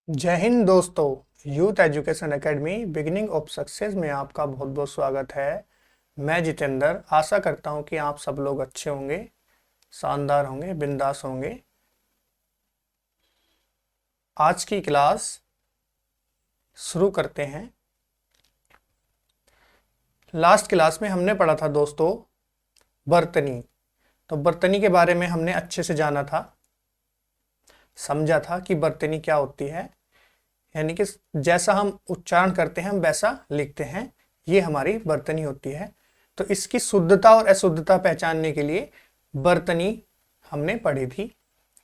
जय हिंद दोस्तों। Youth education academy beginning of success में आपका बहुत बहुत स्वागत है। मैं जितेंद्र आशा करता हूं कि आप सब लोग अच्छे होंगे, शानदार होंगे, बिंदास होंगे। आज की क्लास शुरू करते हैं। लास्ट क्लास में हमने पढ़ा था दोस्तों बर्तनी। तो बर्तनी के बारे में हमने अच्छे से जाना था, समझा था कि बर्तनी क्या होती है, यानी कि जैसा हम उच्चारण करते हैं हम वैसा लिखते हैं, ये हमारी बर्तनी होती है। तो इसकी शुद्धता और अशुद्धता पहचानने के लिए बर्तनी हमने पढ़ी थी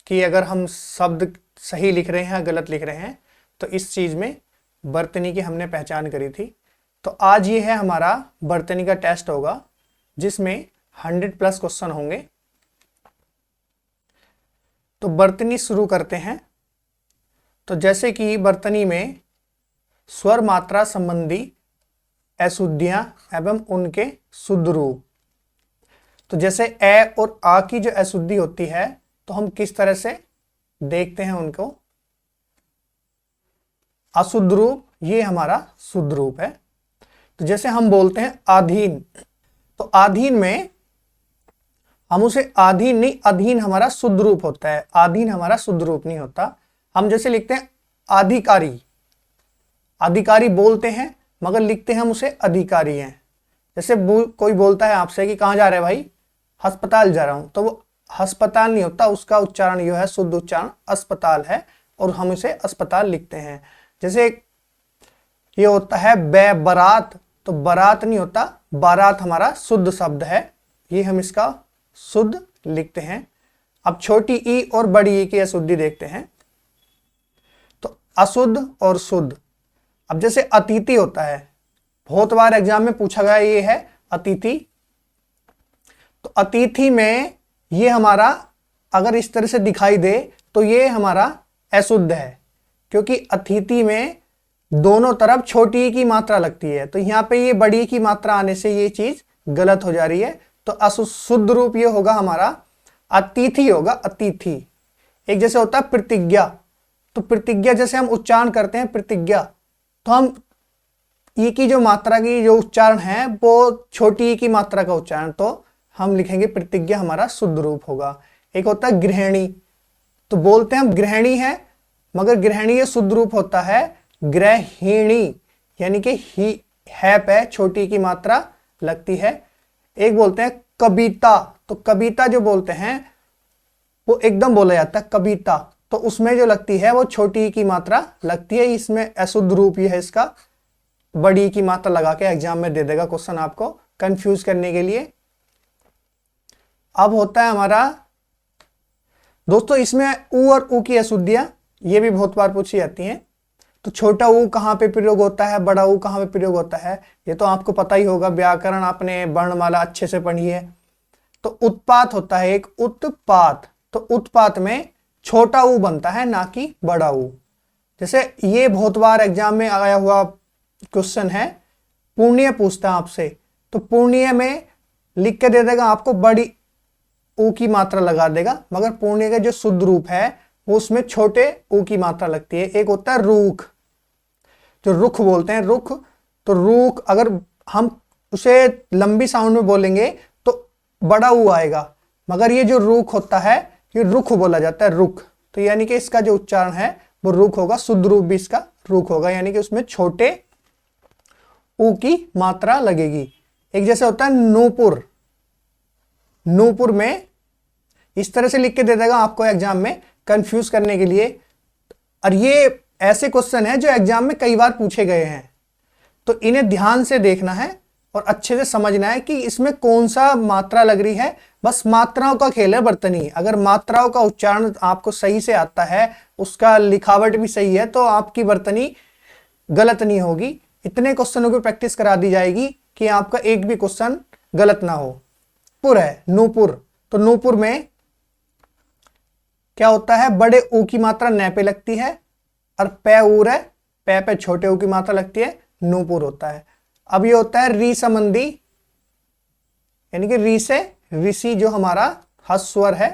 कि अगर हम शब्द सही लिख रहे हैं गलत लिख रहे हैं तो इस चीज़ में बर्तनी की हमने पहचान करी थी। तो आज ये है हमारा बर्तनी का टेस्ट होगा जिसमें 100+ क्वेश्चन होंगे। तो बर्तनी शुरू करते हैं। तो जैसे कि बर्तनी में स्वर मात्रा संबंधी अशुद्धियां एवं उनके शुद्ध रूप। तो जैसे ए और आ की जो अशुद्धि होती है तो हम किस तरह से देखते हैं उनको। अशुद्ध रूप ये हमारा शुद्ध रूप है। तो जैसे हम बोलते हैं अधीन, तो अधीन में हम उसे अधीन नहीं, अधीन हमारा शुद्ध रूप होता है, अधीन हमारा शुद्ध रूप नहीं होता। हम जैसे लिखते हैं अधिकारी, अधिकारी बोलते हैं मगर लिखते हैं हम उसे अधिकारी हैं। जैसे कोई बोलता है आपसे कि कहाँ जा रहे हैं भाई, अस्पताल जा रहा हूं, तो वो अस्पताल नहीं होता, उसका उच्चारण जो है शुद्ध उच्चारण अस्पताल है और हम इसे अस्पताल लिखते हैं। जैसे ये होता है बारात, तो बारात नहीं होता, बारात हमारा शुद्ध शब्द है, ये हम इसका शुद्ध लिखते हैं। अब छोटी ई और बड़ी ई की अशुद्धि देखते हैं। तो अशुद्ध और शुद्ध। अब जैसे अतिथि होता है, बहुत बार एग्जाम में पूछा गया ये है अतिथि। तो अतिथि में ये हमारा अगर इस तरह से दिखाई दे तो ये हमारा अशुद्ध है, क्योंकि अतिथि में दोनों तरफ छोटी ई की मात्रा लगती है। तो यहां पे ये बड़ी की मात्रा आने से ये चीज गलत हो जा रही है। तो अशुद्ध रूप ये होगा हमारा अतिथि होगा, अतिथि। एक जैसे होता है प्रतिज्ञा, तो प्रतिज्ञा जैसे हम उच्चारण करते हैं प्रतिज्ञा, तो हम ई की जो मात्रा की जो उच्चारण है वो छोटी ई की मात्रा का उच्चारण, तो हम लिखेंगे प्रतिज्ञा हमारा शुद्ध रूप होगा। एक होता है गृहिणी, तो बोलते हैं हम गृहिणी है मगर गृहिणी ये शुद्ध रूप होता है गृहिणी, यानी कि ही है पे छोटी की मात्रा लगती है। एक बोलते हैं कविता, तो कविता जो बोलते हैं वो एकदम बोला जाता है कविता, तो उसमें जो लगती है वो छोटी की मात्रा लगती है। इसमें अशुद्ध रूप ये है इसका, बड़ी की मात्रा लगा के एग्जाम में दे देगा क्वेश्चन आपको कंफ्यूज करने के लिए। अब होता है हमारा दोस्तों इसमें ऊ और ऊ की अशुद्धियां, ये भी बहुत बार पूछी जाती हैं। तो छोटा ऊ कहाँ पे प्रयोग होता है, बड़ा ऊ कहाँ पे प्रयोग होता है, ये तो आपको पता ही होगा, व्याकरण आपने वर्णमाला अच्छे से पढ़ी है। तो उत्पात होता है एक उत्पात, तो उत्पात में छोटा ऊ बनता है ना कि बड़ा ऊ। जैसे ये बहुत बार एग्जाम में आया हुआ क्वेश्चन है, पुण्य पूछता है आपसे, तो पुण्य में लिख के दे देगा आपको बड़ी ऊ की मात्रा लगा देगा, मगर पुण्य का जो शुद्ध रूप है वो उसमें छोटे ऊ की मात्रा लगती है। एक होता है रूख, जो रुख बोलते हैं रुख, तो रूख अगर हम उसे लंबी साउंड में बोलेंगे तो बड़ा ऊ आएगा, मगर ये जो रुख होता है ये रुख बोला जाता है, रुख। तो यानी कि इसका जो उच्चारण है वो रुख होगा, शुद्ध रूप भी इसका रुख होगा, यानी कि उसमें छोटे ऊ की मात्रा लगेगी। एक जैसे होता है नूपुर, नूपुर में इस तरह से लिख के दे देगा आपको एग्जाम में कंफ्यूज करने के लिए। और ये ऐसे क्वेश्चन है जो एग्जाम में कई बार पूछे गए हैं, तो इन्हें ध्यान से देखना है और अच्छे से समझना है कि इसमें कौन सा मात्रा लग रही है। बस मात्राओं का खेल है बर्तनी, अगर मात्राओं का उच्चारण आपको सही से आता है, उसका लिखावट भी सही है, तो आपकी बर्तनी गलत नहीं होगी। इतने क्वेश्चनों की प्रैक्टिस करा दी जाएगी कि आपका एक भी क्वेश्चन गलत ना हो। पुर है नूपुर, तो नूपुर में क्या होता है, बड़े ऊ की मात्रा न पे लगती है, और पे ऊर है, पे छोटे ऊ की मात्रा लगती है, नूपुर होता है। अब ये होता है री संबंधी, यानी कि री से ऋषि जो हमारा हस्वर है।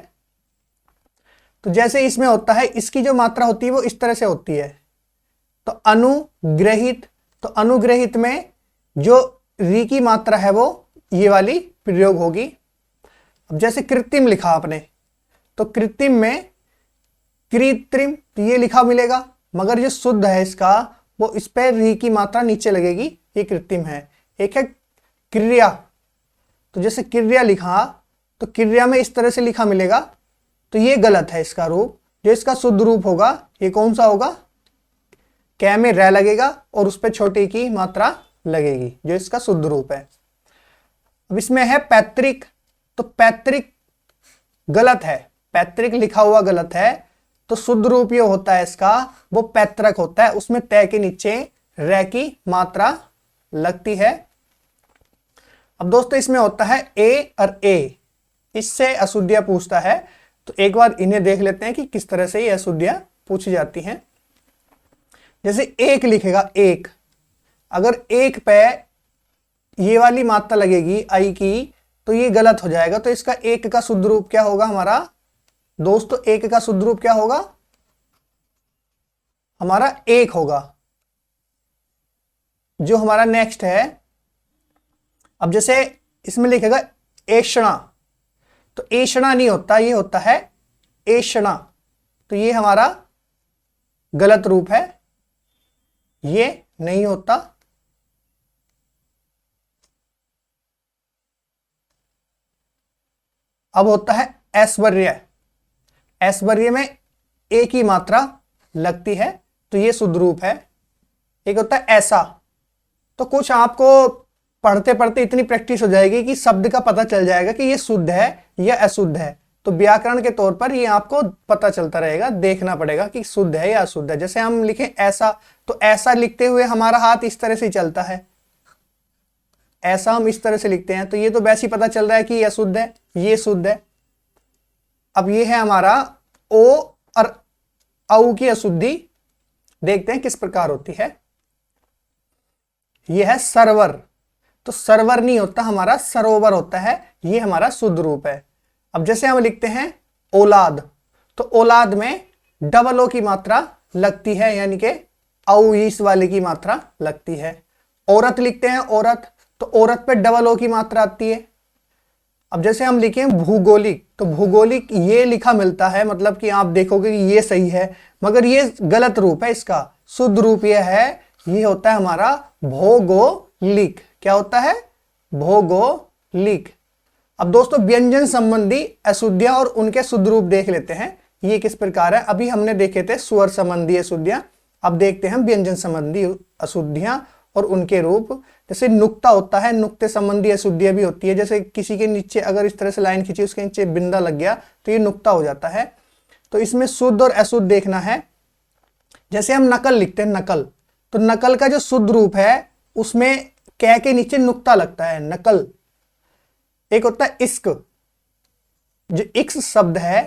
तो जैसे इसमें होता है, इसकी जो मात्रा होती है वो इस तरह से होती है, तो अनुग्रहित, तो अनुग्रहित में जो री की मात्रा है वो ये वाली प्रयोग होगी। अब जैसे कृत्रिम लिखा आपने, तो कृत्रिम में कृत्रिम तो ये लिखा मिलेगा, मगर जो शुद्ध है इसका वो इस पर री की मात्रा नीचे लगेगी, ये कृत्रिम है। एक है क्रिया, तो जैसे क्रिया लिखा तो क्रिया में इस तरह से लिखा मिलेगा, तो ये गलत है इसका रूप। जो इसका शुद्ध रूप होगा ये कौन सा होगा, कै में रै लगेगा और उस पर छोटी की मात्रा लगेगी, जो इसका शुद्ध रूप है। अब इसमें है पैतृक, तो पैतृक गलत है, पैतृक लिखा हुआ गलत है, तो शुद्ध रूप ये होता है इसका वो पैतृक होता है, उसमें तय के नीचे रै की मात्रा लगती है। अब दोस्तों इसमें होता है ए और ए, इससे अशुद्धियां पूछता है, तो एक बार इन्हें देख लेते हैं कि किस तरह से ये अशुद्धियां पूछी जाती हैं। जैसे एक लिखेगा एक, अगर एक पे ये वाली मात्रा लगेगी आई की, तो ये गलत हो जाएगा। तो इसका एक का शुद्ध रूप क्या होगा हमारा दोस्तों, एक का शुद्ध रूप क्या होगा हमारा एक होगा। जो हमारा नेक्स्ट है, अब जैसे इसमें लिखेगा ऐषणा, तो ऐषणा नहीं होता, ये होता है ऐषणा, तो ये हमारा गलत रूप है, ये नहीं होता। अब होता है ऐश्वर्य, ऐश्वर्य में एक ही मात्रा लगती है, तो ये शुद्ध रूप है। एक होता है ऐसा, तो कुछ आपको पढ़ते पढ़ते इतनी प्रैक्टिस हो जाएगी कि शब्द का पता चल जाएगा कि ये शुद्ध है या अशुद्ध है, तो व्याकरण के तौर पर ये आपको पता चलता रहेगा, देखना पड़ेगा कि शुद्ध है या अशुद्ध है। जैसे हम लिखें ऐसा, तो ऐसा लिखते हुए हमारा हाथ इस तरह से चलता है, ऐसा हम इस तरह से लिखते हैं, तो ये तो वैसे ही पता चल रहा है कि ये अशुद्ध है, ये शुद्ध है। अब ये है हमारा ओ और औ की अशुद्धि, देखते हैं किस प्रकार होती है। यह है सरवर, तो सरवर नहीं होता हमारा सरोवर होता है, ये हमारा शुद्ध रूप है। अब जैसे हम लिखते हैं औलाद, तो औलाद में डबल ओ की मात्रा लगती है, यानी कि औ इस वाले की मात्रा लगती है। औरत लिखते हैं औरत, तो औरत पे डबल ओ की मात्रा आती है। अब जैसे हम लिखें भूगोलिक, तो भूगोलिक ये लिखा मिलता है, मतलब कि आप देखोगे कि ये सही है, मगर ये गलत रूप है, इसका शुद्ध रूप ये है, ये होता है हमारा भौगोलिक। क्या होता है भौगोलिक। अब दोस्तों व्यंजन संबंधी अशुद्धियां और उनके शुद्ध रूप देख लेते हैं, ये किस प्रकार है। अभी हमने देखे थे स्वर संबंधी अशुद्धियां, अब देखते हैं व्यंजन संबंधी अशुद्धियां और उनके रूप। जैसे नुक्ता होता है, नुक्ते संबंधी अशुद्धियां भी होती है, जैसे किसी के नीचे अगर इस तरह से लाइन खींची, उसके नीचे बिंदा लग गया तो ये नुक्ता हो जाता है। तो इसमें शुद्ध और अशुद्ध देखना है। जैसे हम नकल लिखते हैं नकल, तो नकल का जो शुद्ध रूप है उसमें कै के नीचे नुक्ता लगता है, नकल। एक होता है इश्क, जो इक्स शब्द है,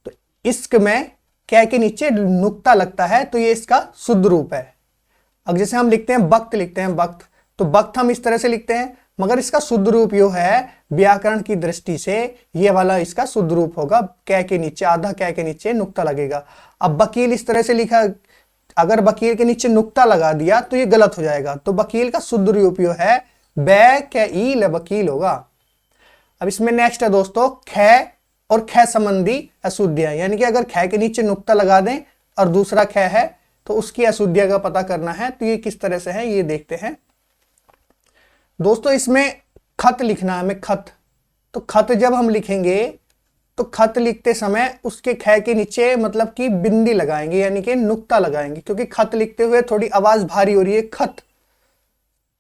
तो इश्क में कै के नीचे नुक्ता लगता है, तो ये इसका शुद्ध रूप है। अब जैसे हम लिखते हैं वक्त, लिखते हैं वक्त, तो वक्त हम इस तरह से लिखते हैं, मगर इसका शुद्ध रूप यो है व्याकरण की दृष्टि से ये वाला इसका शुद्ध रूप होगा, कै के नीचे आधा कै के नीचे नुक्ता लगेगा। अब वकील इस तरह से लिखा, अगर वकील के नीचे नुक्ता लगा दिया तो ये गलत हो जाएगा, तो वकील का शुद्ध रूप यो है बै कै ईल वकील होगा। अब इसमें नेक्स्ट है दोस्तों खे और खे संबंधी अशुद्धियां, यानी कि अगर खे के नीचे नुक्ता लगा दें और दूसरा खे है तो उसकी अशुद्धियां का पता करना है, तो ये किस तरह से है ये देखते हैं दोस्तों। इसमें खत लिखना है हमें, खत, तो खत जब हम लिखेंगे तो खत लिखते समय उसके खे के नीचे मतलब कि बिंदी लगाएंगे, यानी कि नुक्ता लगाएंगे, क्योंकि खत लिखते हुए थोड़ी आवाज भारी हो रही है, खत।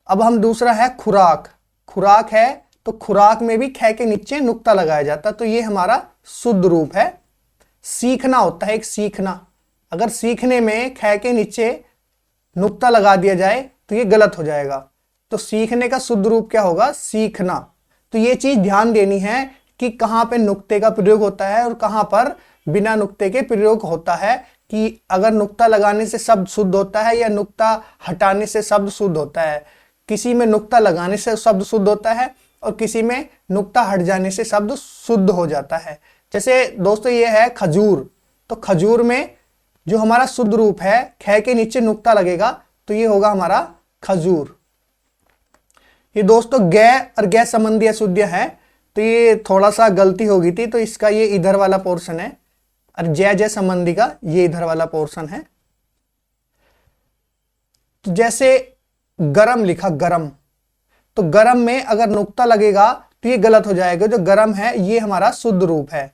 अब हम दूसरा है खुराक, खुराक है तो खुराक में भी खे के नीचे नुक्ता लगाया जाता, तो ये हमारा शुद्ध रूप है। सीखना होता है एक सीखना, अगर सीखने में खे के नीचे नुक्ता लगा दिया जाए तो ये गलत हो जाएगा, तो सीखने का शुद्ध रूप क्या होगा सीखना। तो ये चीज ध्यान देनी है कि कहां पे नुक्ते का प्रयोग होता है और कहां पर बिना नुक्ते के प्रयोग होता है, कि अगर नुक्ता लगाने से शब्द शुद्ध होता है या नुक्ता हटाने से शब्द शुद्ध होता है। किसी में नुक्ता लगाने से शब्द शुद्ध होता है और किसी में नुक्ता हट जाने से शब्द शुद्ध हो जाता है। जैसे दोस्तों ये है खजूर, तो खजूर में जो हमारा शुद्ध रूप है, ख के नीचे नुक्ता लगेगा तो ये होगा हमारा खजूर। ये दोस्तों ग और ग संबंधी अशुद्धियां है, तो ये थोड़ा सा गलती हो गई थी, तो इसका ये इधर वाला पोर्शन है और जय जय संबंधी का ये इधर वाला पोर्शन है। तो जैसे गरम लिखा गरम, तो गरम में अगर नुक्ता लगेगा तो ये गलत हो जाएगा। जो गरम है ये हमारा शुद्ध रूप है।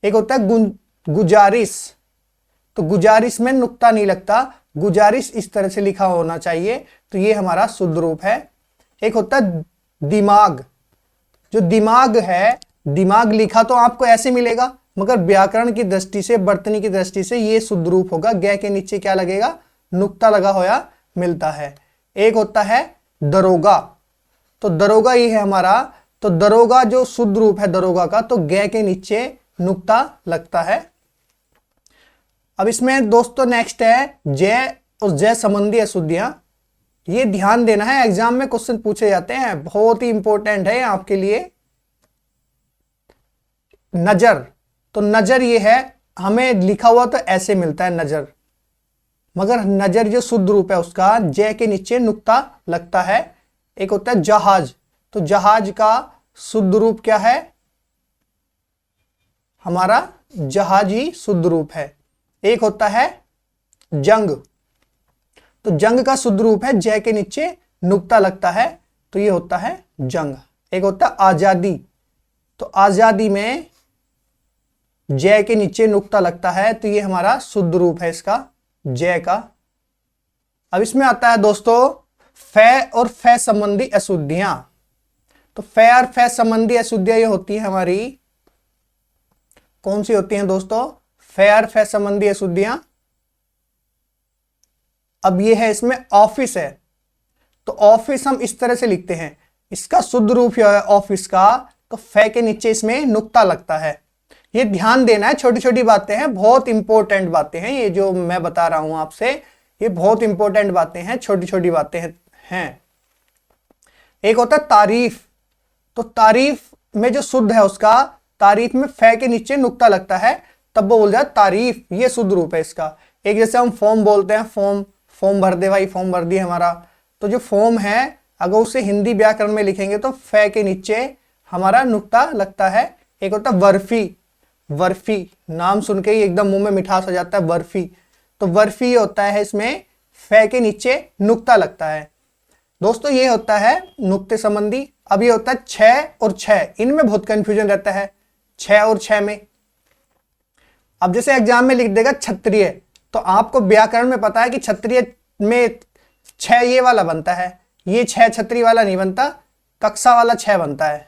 एक होता है गुजारिश, तो गुजारिश में नुक्ता नहीं लगता, गुजारिश इस तरह से लिखा होना चाहिए, तो ये हमारा शुद्ध रूप है। एक होता है दिमाग, जो दिमाग है, दिमाग लिखा तो आपको ऐसे मिलेगा, मगर व्याकरण की दृष्टि से, वर्तनी की दृष्टि से ये शुद्ध रूप होगा। ग के नीचे क्या लगेगा, नुक्ता लगा हुआ मिलता है। एक होता है दरोगा, तो दरोगा ये है हमारा, तो दरोगा जो शुद्ध रूप है दरोगा का, तो ग के नीचे नुक्ता लगता है। अब इसमें दोस्तों नेक्स्ट है जय और जय संबंधी अशुद्धियां। ये ध्यान देना है, एग्जाम में क्वेश्चन पूछे जाते हैं, बहुत ही इंपॉर्टेंट है आपके लिए। नजर, तो नजर ये है, हमें लिखा हुआ तो ऐसे मिलता है नजर, मगर नजर जो शुद्ध रूप है उसका जय के नीचे नुक्ता लगता है। एक होता है जहाज, तो जहाज का शुद्ध रूप क्या है, हमारा जहाज ही शुद्ध रूप है। एक होता है जंग, तो जंग का शुद्ध रूप है जय के नीचे नुक्ता लगता है, तो ये होता है जंग। एक होता है आजादी, तो आजादी में जय के नीचे नुक्ता लगता है, तो ये हमारा शुद्ध रूप है इसका जय का। अब इसमें आता है दोस्तों फै और फै संबंधी अशुद्धियां। तो फै और फै संबंधी अशुद्धियां ये होती है हमारी, कौन सी होती हैं दोस्तों, फै और फै संबंधी अशुद्धियां। अब ये है इसमें ऑफिस है, तो ऑफिस हम इस तरह से लिखते हैं, इसका शुद्ध रूप है ऑफिस का, तो फै के नीचे इसमें नुक्ता लगता है। ये ध्यान देना है, छोटी छोटी बातें हैं, बहुत इंपॉर्टेंट बातें हैं, ये जो मैं बता रहा हूं आपसे, ये बहुत इंपॉर्टेंट बातें हैं, छोटी छोटी बातें हैं। एक होता है तारीफ, तो तारीफ में जो शुद्ध है उसका, तारीफ में फै के नीचे नुक्ता लगता है, तब वो बोल जाए तारीफ, ये शुद्ध रूप है इसका। एक जैसे हम फॉर्म बोलते हैं, फॉर्म भर दे भाई, फॉर्म भर दिए हमारा, तो जो फॉर्म है अगर उसे हिंदी व्याकरण में लिखेंगे तो फै के नीचे हमारा नुक्ता लगता है। एक होता है बर्फी, बर्फी नाम सुन के ही एकदम मुंह में मिठास आ जाता है, बर्फी, तो बर्फी होता है, इसमें फै के नीचे नुक्ता लगता है। दोस्तों ये होता है नुक्ते संबंधी। अब ये होता है छह और छह, इनमें बहुत कंफ्यूजन रहता है छह और छह में। अब जैसे एग्जाम में लिख देगा क्षत्रिय, तो आपको व्याकरण में पता है कि क्षत्रिय में छह ये वाला बनता है, ये छह क्षत्रिय वाला नहीं बनता, कक्षा वाला छह बनता है।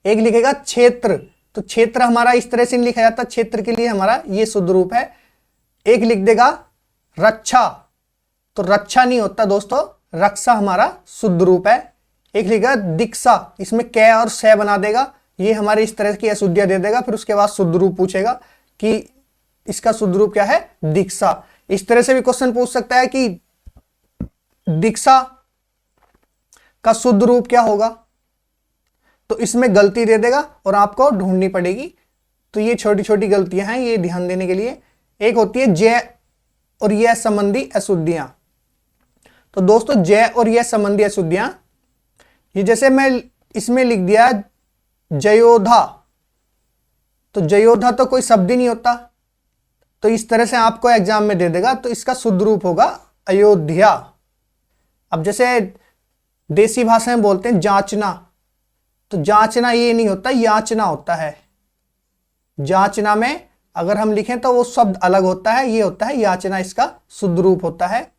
एक लिखेगा क्षेत्र, तो क्षेत्र हमारा इस तरह से नहीं लिखा जाता, क्षेत्र के लिए हमारा ये शुद्ध रूप है। एक लिख देगा रक्षा, तो रक्षा नहीं होता दोस्तों, रक्षा हमारा शुद्ध रूप है। एक लिखेगा दीक्षा, इसमें कै और से बना देगा, ये हमारे इस तरह की अशुद्धियां दे देगा, फिर उसके बाद शुद्ध रूप पूछेगा कि इसका शुद्ध रूप क्या है, दीक्षा। इस तरह से भी क्वेश्चन पूछ सकता है कि दीक्षा का शुद्ध रूप क्या होगा, तो इसमें गलती दे देगा और आपको ढूंढनी पड़ेगी। तो ये छोटी छोटी गलतियां हैं, ये ध्यान देने के लिए। एक होती है जय और यह संबंधी अशुद्धियां। तो दोस्तों जय और यह संबंधी अशुद्धियां, ये जैसे मैं इसमें लिख दिया जयोधा, तो जयोधा तो कोई शब्द ही नहीं होता, तो इस तरह से आपको एग्जाम में दे देगा, तो इसका शुद्ध रूप होगा अयोध्या। अब जैसे देसी भाषा में बोलते हैं जांचना, तो जांचना ये नहीं होता, याचना होता है। जांचना में अगर हम लिखें तो वो शब्द अलग होता है, ये होता है याचना, इसका शुद्ध रूप होता है।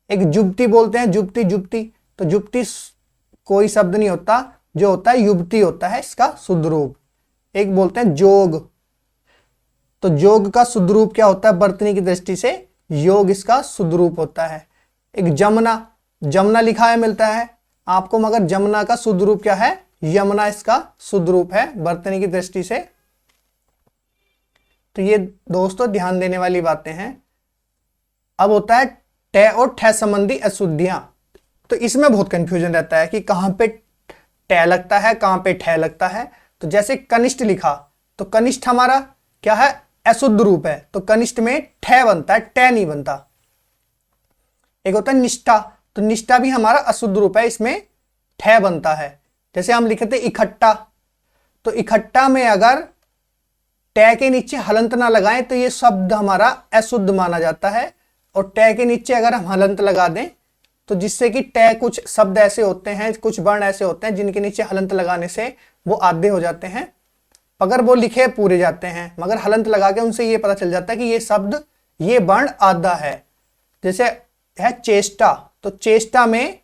एक जुब्ती बोलते हैं, जुब्ती जुब्ती, तो जुब्ती कोई शब्द नहीं होता, जो होता है युवती होता है, इसका शुद्ध रूप। एक बोलते हैं जोग, तो जोग का शुद्ध रूप क्या होता है, वर्तनी की दृष्टि से योग इसका शुद्ध रूप होता है। एक जमुना, जमुना लिखा है मिलता है आपको, मगर जमुना का शुद्ध रूप क्या है, यमुना इसका शुद्ध रूप है वर्तनी की दृष्टि से। तो ये दोस्तों ध्यान देने वाली बातें हैं। अब होता है ट और ठ संबंधी अशुद्धियां, तो इसमें बहुत कंफ्यूजन रहता है कि कहां पे ट लगता है, कहां पे ठ लगता है। तो जैसे कनिष्ठ लिखा, तो कनिष्ठ हमारा क्या है, अशुद्ध रूप है, तो कनिष्ठ में ठे बनता है, टे नहीं बनता। एक होता है निष्ठा, तो निष्ठा भी हमारा अशुद्ध रूप है, इसमें ठे बनता है। जैसे हम लिखे थे इकट्ठा, तो इकट्ठा में अगर टे के नीचे हलंत ना लगाएं तो ये शब्द हमारा अशुद्ध माना जाता है, और टे के नीचे अगर हम हलंत लगा दें तो जिससे कि टे, कुछ शब्द ऐसे होते हैं, कुछ वर्ण ऐसे होते हैं जिनके नीचे हलंत लगाने से वो आधे हो जाते हैं, अगर वो लिखे पूरे जाते हैं, मगर हलंत लगा के उनसे ये पता चल जाता है कि ये शब्द, ये वर्ण आधा है। जैसे है चेष्टा, तो चेष्टा में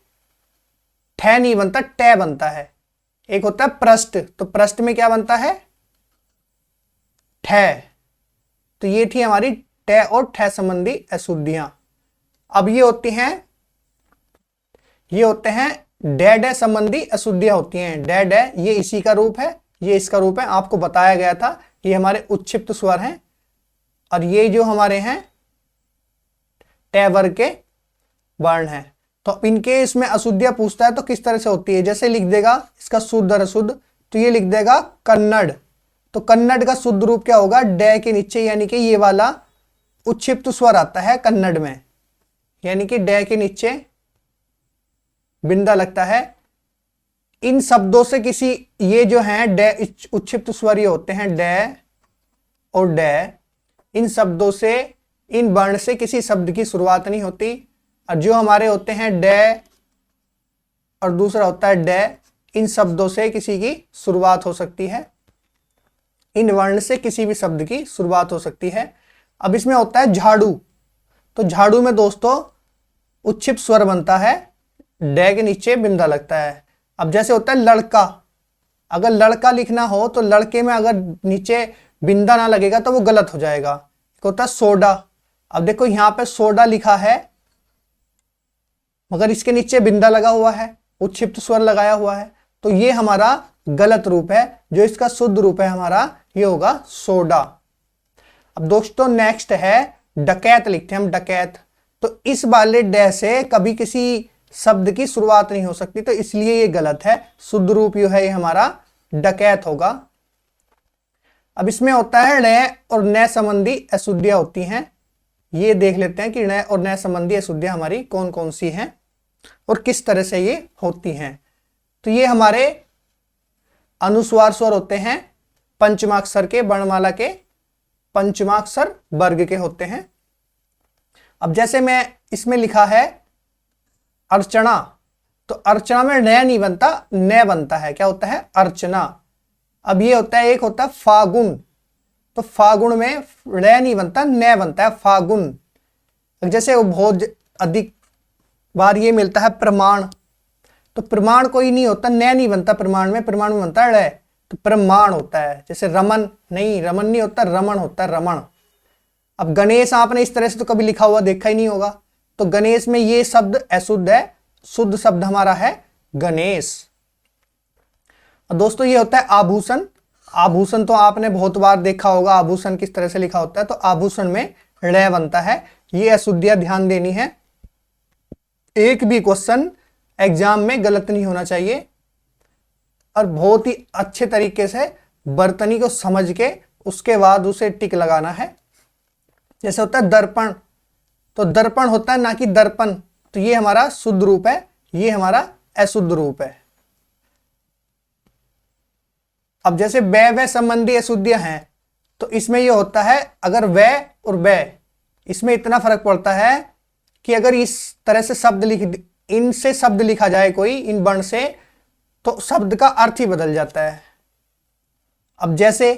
ठे नहीं बनता, टे बनता है। एक होता है पृष्ठ, तो पृष्ठ में क्या बनता है, ठे। तो ये थी हमारी टे और ठे संबंधी अशुद्धियां। अब ये होते हैं डे डे संबंधी अशुद्धियां होती हैं। डे डे ये इसी का रूप है, ये इसका रूप है, आपको बताया गया था। ये हमारे उच्छिप्त स्वर हैं, और ये जो हमारे हैं टे वर्ग के वर्ण हैं। तो इनके इसमें अशुद्धियां पूछता है तो किस तरह से होती है, जैसे लिख देगा इसका शुद्ध और अशुद्ध, तो ये लिख देगा कन्नड़। तो कन्नड़ का शुद्ध रूप क्या होगा, डे के नीचे यानी कि ये वाला उच्छिप्त स्वर आता है कन्नड़ में, यानी कि डे के नीचे बिंदा लगता है। इन शब्दों से किसी, ये जो हैं डे उच्छिप्त स्वर ये होते हैं डे और डे, इन शब्दों से, इन वर्ण से किसी शब्द की शुरुआत नहीं होती। और जो हमारे होते हैं डे और दूसरा होता है डे, इन शब्दों से किसी की शुरुआत हो सकती है, इन वर्ण से किसी भी शब्द की शुरुआत हो सकती है। अब इसमें होता है झाड़ू, तो झाड़ू में दोस्तों उच्छिप्त स्वर बनता है, डे के नीचे बिंदा लगता है। अब जैसे होता है लड़का, अगर लड़का लिखना हो तो लड़के में अगर नीचे बिंदा ना लगेगा तो वो गलत हो जाएगा। एक होता है सोडा, अब देखो यहां पे सोडा लिखा है मगर इसके नीचे बिंदा लगा हुआ है, उच्छिप्त स्वर लगाया हुआ है, तो ये हमारा गलत रूप है। जो इसका शुद्ध रूप है हमारा, ये होगा सोडा। अब दोस्तों नेक्स्ट है डकैत, लिखते हैं हम डकैत, तो इस वाले डे से कभी किसी शब्द की शुरुआत नहीं हो सकती, तो इसलिए ये गलत है। शुद्ध रूप जो है ये हमारा डकैत होगा। अब इसमें होता है ण और न संबंधी अशुद्धियां होती हैं। ये देख लेते हैं कि ण और न संबंधी अशुद्धियां हमारी कौन कौन सी हैं और किस तरह से ये होती हैं। तो ये हमारे अनुस्वार स्वर होते हैं, पंचमाक्षर के, वर्णमाला के पंचमाक्षर वर्ग के होते हैं। अब जैसे मैं इसमें लिखा है अर्चना, तो अर्चना में न नहीं बनता, न बनता है, क्या होता है अर्चना। अब ये होता है, एक होता है फागुन, तो फागुन में र नहीं बनता, न बनता है फागुन। जैसे वो बहुत अधिक बार ये मिलता है प्रमाण, तो प्रमाण कोई नहीं होता, न नहीं बनता प्रमाण में बनता है ड़, तो प्रमाण होता है। जैसे रमन, नहीं रमन नहीं होता, रमन होता है, रमण। अब गणेश आपने इस तरह से तो कभी लिखा हुआ देखा ही नहीं होगा, तो गणेश में ये शब्द अशुद्ध है, शुद्ध शब्द हमारा है गणेश। और दोस्तों ये होता है आभूषण, आभूषण तो आपने बहुत बार देखा होगा, आभूषण किस तरह से लिखा होता है, तो आभूषण में ड़ बनता है। ये अशुद्धियां ध्यान देनी है, एक भी क्वेश्चन एग्जाम में गलत नहीं होना चाहिए, और बहुत ही अच्छे तरीके से बर्तनी को समझ के उसके बाद उसे टिक लगाना है। जैसे होता है दर्पण, तो दर्पण होता है ना कि दर्पण, तो ये हमारा शुद्ध रूप है, ये हमारा अशुद्ध रूप है। अब जैसे व संबंधी अशुद्धियां हैं, तो इसमें ये होता है, अगर व और व, इसमें इतना फर्क पड़ता है कि अगर इस तरह से शब्द इनसे शब्द लिखा जाए कोई, इन वर्ण से, तो शब्द का अर्थ ही बदल जाता है। अब जैसे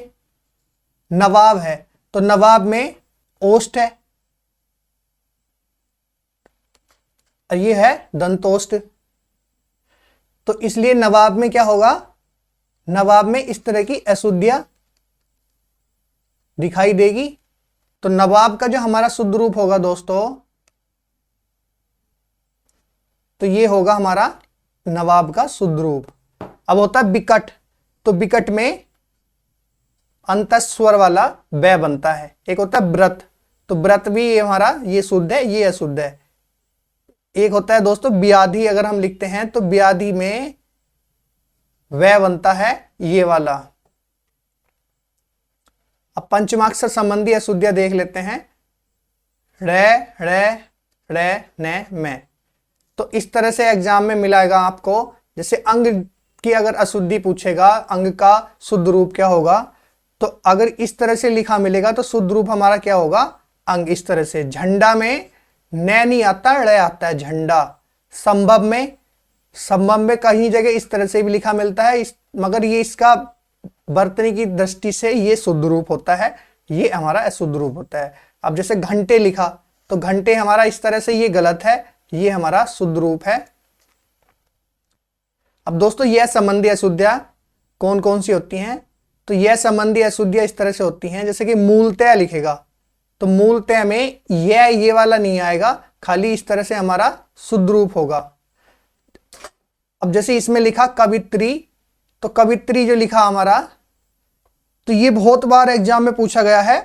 नवाब है, तो नवाब में ओष्ठ है और ये है दंतोष्ठ, तो इसलिए नवाब में क्या होगा, नवाब में इस तरह की अशुद्धियां दिखाई देगी। तो नवाब का जो हमारा शुद्ध रूप होगा दोस्तों, तो ये होगा हमारा नवाब का शुद्ध रूप। अब होता है विकट, तो विकट में अंतस्वर वाला व बनता है। एक होता है व्रत, तो व्रत भी हमारा ये शुद्ध है, ये अशुद्ध है। एक होता है दोस्तों व्याधि, अगर हम लिखते हैं तो व्याधि में व बनता है, ये वाला। अब पंचमाक्षर संबंधी अशुद्धियां देख लेते हैं। रे रे रे ने में। तो इस तरह से एग्जाम में मिलाएगा आपको। जैसे अंग की अगर अशुद्धि पूछेगा, अंग का शुद्ध रूप क्या होगा, तो अगर इस तरह से लिखा मिलेगा तो शुद्ध रूप हमारा क्या होगा, अंग। इस तरह से झंडा में न नहीं आता, ड़ आता है, झंडा। संभव में कहीं जगह इस तरह से भी लिखा मिलता है, मगर ये इसका वर्तनी की दृष्टि से ये शुद्ध रूप होता है, ये हमारा अशुद्ध रूप होता है। अब जैसे घंटे लिखा तो घंटे हमारा इस तरह से ये गलत है, ये हमारा शुद्ध रूप है। अब दोस्तों यह संबंधी अशुद्धियां कौन कौन सी होती हैं, तो यह संबंधी अशुद्धियां इस तरह से होती हैं। जैसे कि मूलतः लिखेगा तो मूलतः में ये वाला नहीं आएगा, खाली इस तरह से हमारा शुद्ध रूप होगा। अब जैसे इसमें लिखा कवित्री, तो कवित्री जो लिखा हमारा, तो ये बहुत बार एग्जाम में पूछा गया है,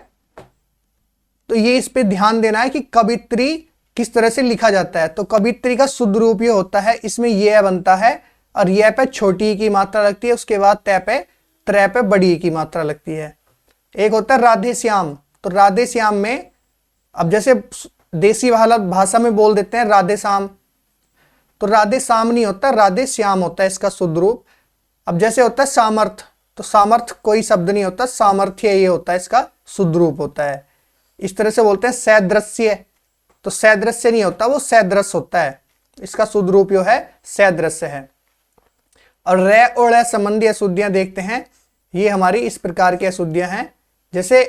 तो ये इस पे ध्यान देना है कि कवित्री किस तरह से लिखा जाता है। तो कवित्री का शुद्ध रूप ये होता है, इसमें यह बनता है और यह पे छोटी ई की मात्रा लगती है, उसके बाद तय पे त्रै पे बड़ी ई की मात्रा लगती है। एक होता है राधे श्याम, तो राधे श्याम में अब जैसे देसी वाला भाषा में बोल देते हैं राधे श्याम, तो राधे श्याम नहीं होता, राधे श्याम होता है इसका शुद्ध रूप। अब जैसे होता है सामर्थ, तो सामर्थ कोई शब्द नहीं होता, सामर्थ्य ये होता है, इसका शुद्ध रूप होता है। इस तरह से बोलते हैं सैदृश्य, तो सैदृश्य नहीं होता, वो सैदृश होता है, इसका शुद्ध रूप जो है सैदृश्य है। और रे और ळ संबंधी अशुद्धियां देखते हैं, ये हमारी इस प्रकार की अशुद्धियां हैं। जैसे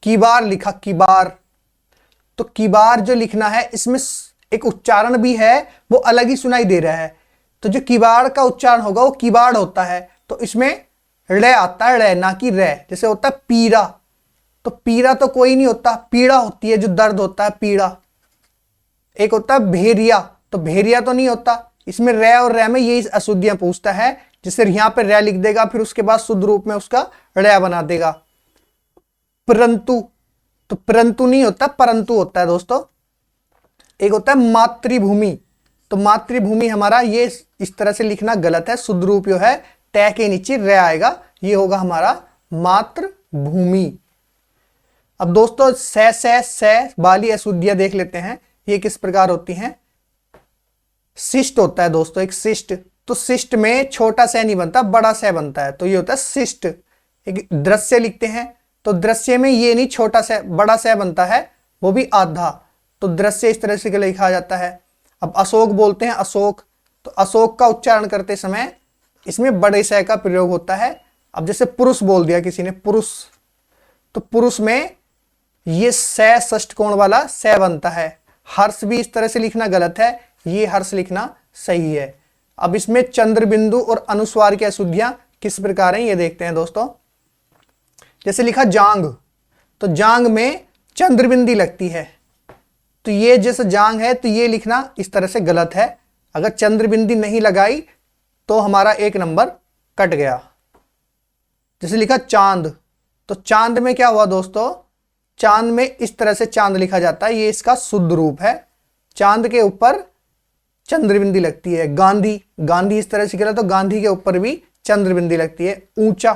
किबार लिखा, किबार, तो किबार जो लिखना है इसमें एक उच्चारण भी है, वो अलग ही सुनाई दे रहा है। तो जो किबाड़ का उच्चारण होगा वो किबाड़ होता है, तो इसमें ड़ आता है, ड़ ना कि रे। जैसे होता है पीड़ा, तो पीड़ा तो कोई नहीं होता, पीड़ा होती है जो दर्द होता है, पीड़ा। एक होता है भेरिया, तो भेरिया तो नहीं होता, इसमें रे और रे में ये अशुद्धियां पूछता है। जैसे यहां पे रे लिख देगा, फिर उसके बाद शुद्ध रूप में उसका ड़ बना देगा। परंतु, तो परंतु नहीं होता, परंतु होता है दोस्तों। एक होता है मातृभूमि, तो मातृभूमि हमारा ये इस तरह से लिखना गलत है, शुद्ध रूप जो है तय के नीचे रे आएगा, ये होगा हमारा मातृभूमि। अब दोस्तों से वाली अशुद्धियां देख लेते हैं, ये किस प्रकार होती हैं। शिष्ट होता है दोस्तों, एक शिष्ट, तो शिष्ट में छोटा स नहीं बनता, बड़ा स बनता है, तो ये होता है शिष्ट। एक दृश्य लिखते हैं, तो दृश्य में ये नहीं छोटा स, बड़ा स बनता है, वो भी आधा, तो दृश्य इस तरह से लिखा जाता है। अब अशोक बोलते हैं, अशोक, तो अशोक का उच्चारण करते समय इसमें बड़े स का प्रयोग होता है। अब जैसे पुरुष बोल दिया किसी ने, पुरुष, तो पुरुष में ये स षष्ठकोण वाला स बनता है। हर्ष भी इस तरह से लिखना गलत है, ये हर्ष लिखना सही है। अब इसमें चंद्र बिंदु और अनुस्वार की अशुद्धियां किस प्रकार हैं, ये देखते हैं दोस्तों। जैसे लिखा जांग, तो जांग में चंद्रबिंदी लगती है, तो ये जैसे जांग है तो ये लिखना इस तरह से गलत है। अगर चंद्रबिंदी नहीं लगाई तो हमारा एक नंबर कट गया। जैसे लिखा चांद, तो चांद में क्या हुआ दोस्तों, चांद में इस तरह से चांद लिखा जाता है, ये इसका शुद्ध रूप है। चांद के ऊपर चंद्रबिंदी लगती है। गांधी, गांधी इस तरह से लिखा, तो गांधी के ऊपर भी चंद्रबिंदी लगती है। ऊंचा,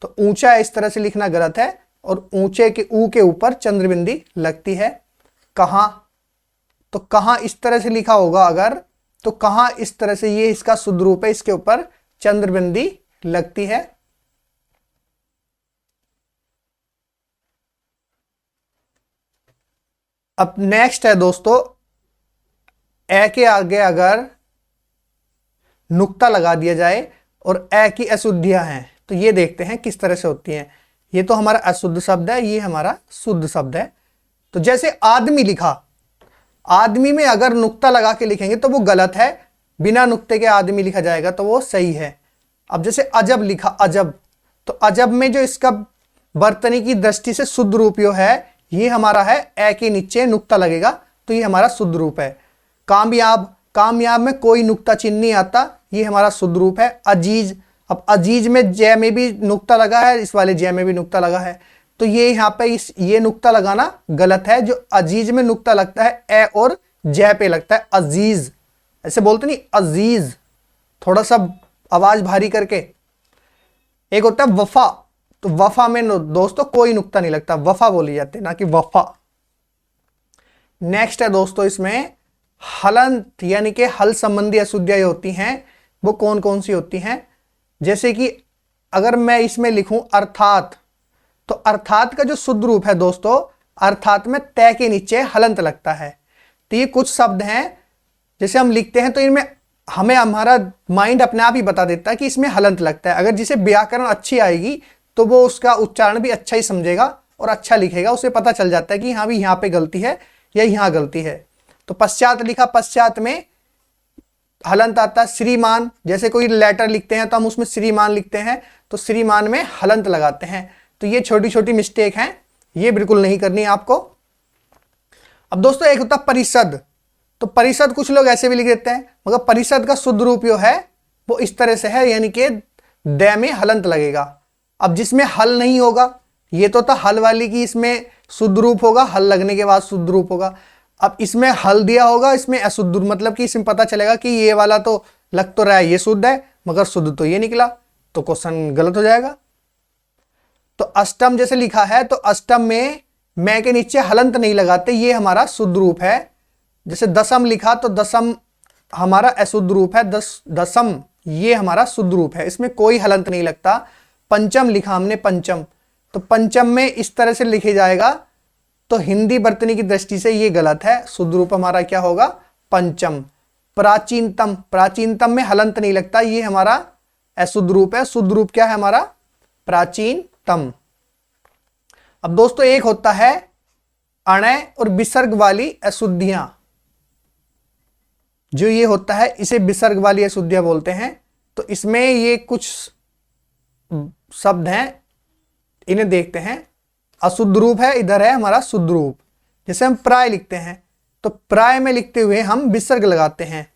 तो ऊंचा इस तरह से लिखना गलत है, और ऊंचे के ऊ के ऊपर चंद्रबिंदी लगती है। कहां, तो कहां इस तरह से लिखा होगा अगर, तो कहां इस तरह से, ये इसका शुद्ध रूप है, इसके ऊपर चंद्रबिंदी लगती है। अब नेक्स्ट है दोस्तों, ए के आगे अगर नुक्ता लगा दिया जाए और ए की अशुद्धियां हैं, तो ये देखते हैं किस तरह से होती हैं। ये तो हमारा अशुद्ध शब्द है, ये हमारा शुद्ध शब्द है। तो जैसे आदमी लिखा, आदमी में अगर नुक्ता लगा के लिखेंगे तो वो गलत है, बिना नुक्ते के आदमी लिखा जाएगा तो वो सही है। अब जैसे अजब लिखा, अजब, तो अजब में जो इसका वर्तनी की दृष्टि से शुद्ध रूप जो है ये हमारा है, ए के नीचे नुक्ता लगेगा तो ये हमारा शुद्ध रूप है। कामयाब, कामयाब में कोई नुक्ता चिन्ह नहीं आता, ये हमारा शुद्ध रूप है। अजीज, अब अजीज में जय में भी नुक्ता लगा है, इस वाले जय में भी नुक्ता लगा है, तो ये यहाँ पे ये नुक्ता लगाना गलत है। जो अजीज में नुक्ता लगता है ए और जय पे लगता है, अजीज, ऐसे बोलते नहीं, अजीज, थोड़ा सा आवाज भारी करके। एक होता है वफा, तो तो वफा में दोस्तों कोई नुक्ता नहीं लगता, वफा बोली जाती है, ना कि वफा। नेक्स्ट है दोस्तों, इसमें हलंत यानी कि हल संबंधी अशुद्धियां होती हैं, वो कौन कौन सी होती हैं? जैसे कि अगर मैं इसमें लिखूं अर्थात, तो अर्थात का जो शुद्ध रूप है दोस्तों, अर्थात में तय के नीचे हलंत लगता है। तो ये कुछ शब्द हैं, जैसे हम लिखते हैं तो इनमें हमें हमारा माइंड अपने आप ही बता देता है कि इसमें हलंत लगता है। अगर जिसे व्याकरण अच्छी आएगी तो वो उसका उच्चारण भी अच्छा ही समझेगा और अच्छा लिखेगा, उसे पता चल जाता है कि हाँ भी यहाँ पे गलती है या यहाँ गलती है। तो पश्चात लिखा, पश्चात में हलंत आता है। श्रीमान, जैसे कोई लेटर लिखते हैं तो हम उसमें श्रीमान लिखते हैं, तो श्रीमान में हलंत लगाते हैं। तो ये छोटी छोटी मिस्टेक हैं, ये बिल्कुल नहीं करनी है आपको। अब दोस्तों एक होता है परिषद, तो परिषद कुछ लोग ऐसे भी लिख देते हैं, मगर परिषद का शुद्ध रूप जो है वो इस तरह से है, यानी कि द में हलंत लगेगा। अब जिसमें हल नहीं होगा, ये तो था हल वाली की, इसमें शुद्ध रूप होगा, हल लगने के बाद शुद्ध रूप होगा। अब इसमें हल दिया होगा, इसमें अशुद्ध, मतलब कि इसमें पता चलेगा कि ये वाला तो लग तो रहा है ये शुद्ध है, मगर शुद्ध तो ये निकला, तो क्वेश्चन गलत हो जाएगा। तो अष्टम जैसे लिखा है, तो अष्टम में मैं के नीचे हलंत नहीं लगाते, ये हमारा शुद्ध रूप है। जैसे दशम लिखा, तो दशम हमारा अशुद्ध रूप है, दशम ये हमारा शुद्ध रूप है, इसमें कोई हलंत नहीं लगता। पंचम लिखा हमने, पंचम, तो पंचम में इस तरह से लिखे जाएगा, तो हिंदी वर्तनी की दृष्टि से ये गलत है, शुद्ध रूप हमारा क्या होगा? पंचम। प्राचीनतम, प्राचीनतम में हलंत नहीं लगता, ये हमारा अशुद्ध रूप है, शुद्ध रूप क्या है हमारा? प्राचीनतम। अब दोस्तों एक होता है अणय और विसर्ग वाली अशुद्धियां, जो ये होता है इसे विसर्ग वाली अशुद्धियां बोलते हैं। तो इसमें ये कुछ शब्द हैं, इन्हें देखते हैं। अशुद्ध रूप है, इधर है हमारा शुद्ध रूप। जैसे हम प्राय लिखते हैं, तो प्राय में लिखते हुए हम विसर्ग लगाते हैं।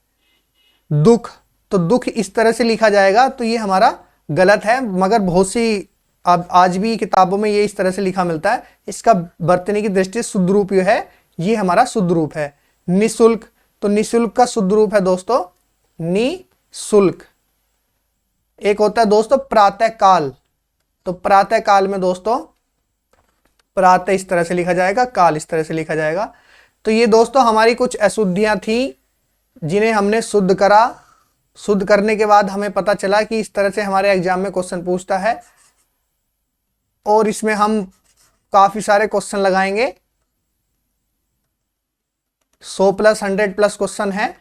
दुख, तो दुख इस तरह से लिखा जाएगा, तो ये हमारा गलत है, मगर बहुत सी अब आज भी किताबों में ये इस तरह से लिखा मिलता है। इसका वर्तनी की दृष्टि से शुद्ध रूप जो है ये हमारा शुद्ध रूप है। निशुल्क, तो निशुल्क का शुद्ध रूप है दोस्तों निशुल्क। एक होता है दोस्तों प्रातः काल, तो प्रातः काल में दोस्तों प्रातः इस तरह से लिखा जाएगा, काल इस तरह से लिखा जाएगा। तो ये दोस्तों हमारी कुछ अशुद्धियां थी जिन्हें हमने शुद्ध करा। शुद्ध करने के बाद हमें पता चला कि इस तरह से हमारे एग्जाम में क्वेश्चन पूछता है, और इसमें हम काफी सारे क्वेश्चन लगाएंगे। 100 प्लस 100 प्लस क्वेश्चन है,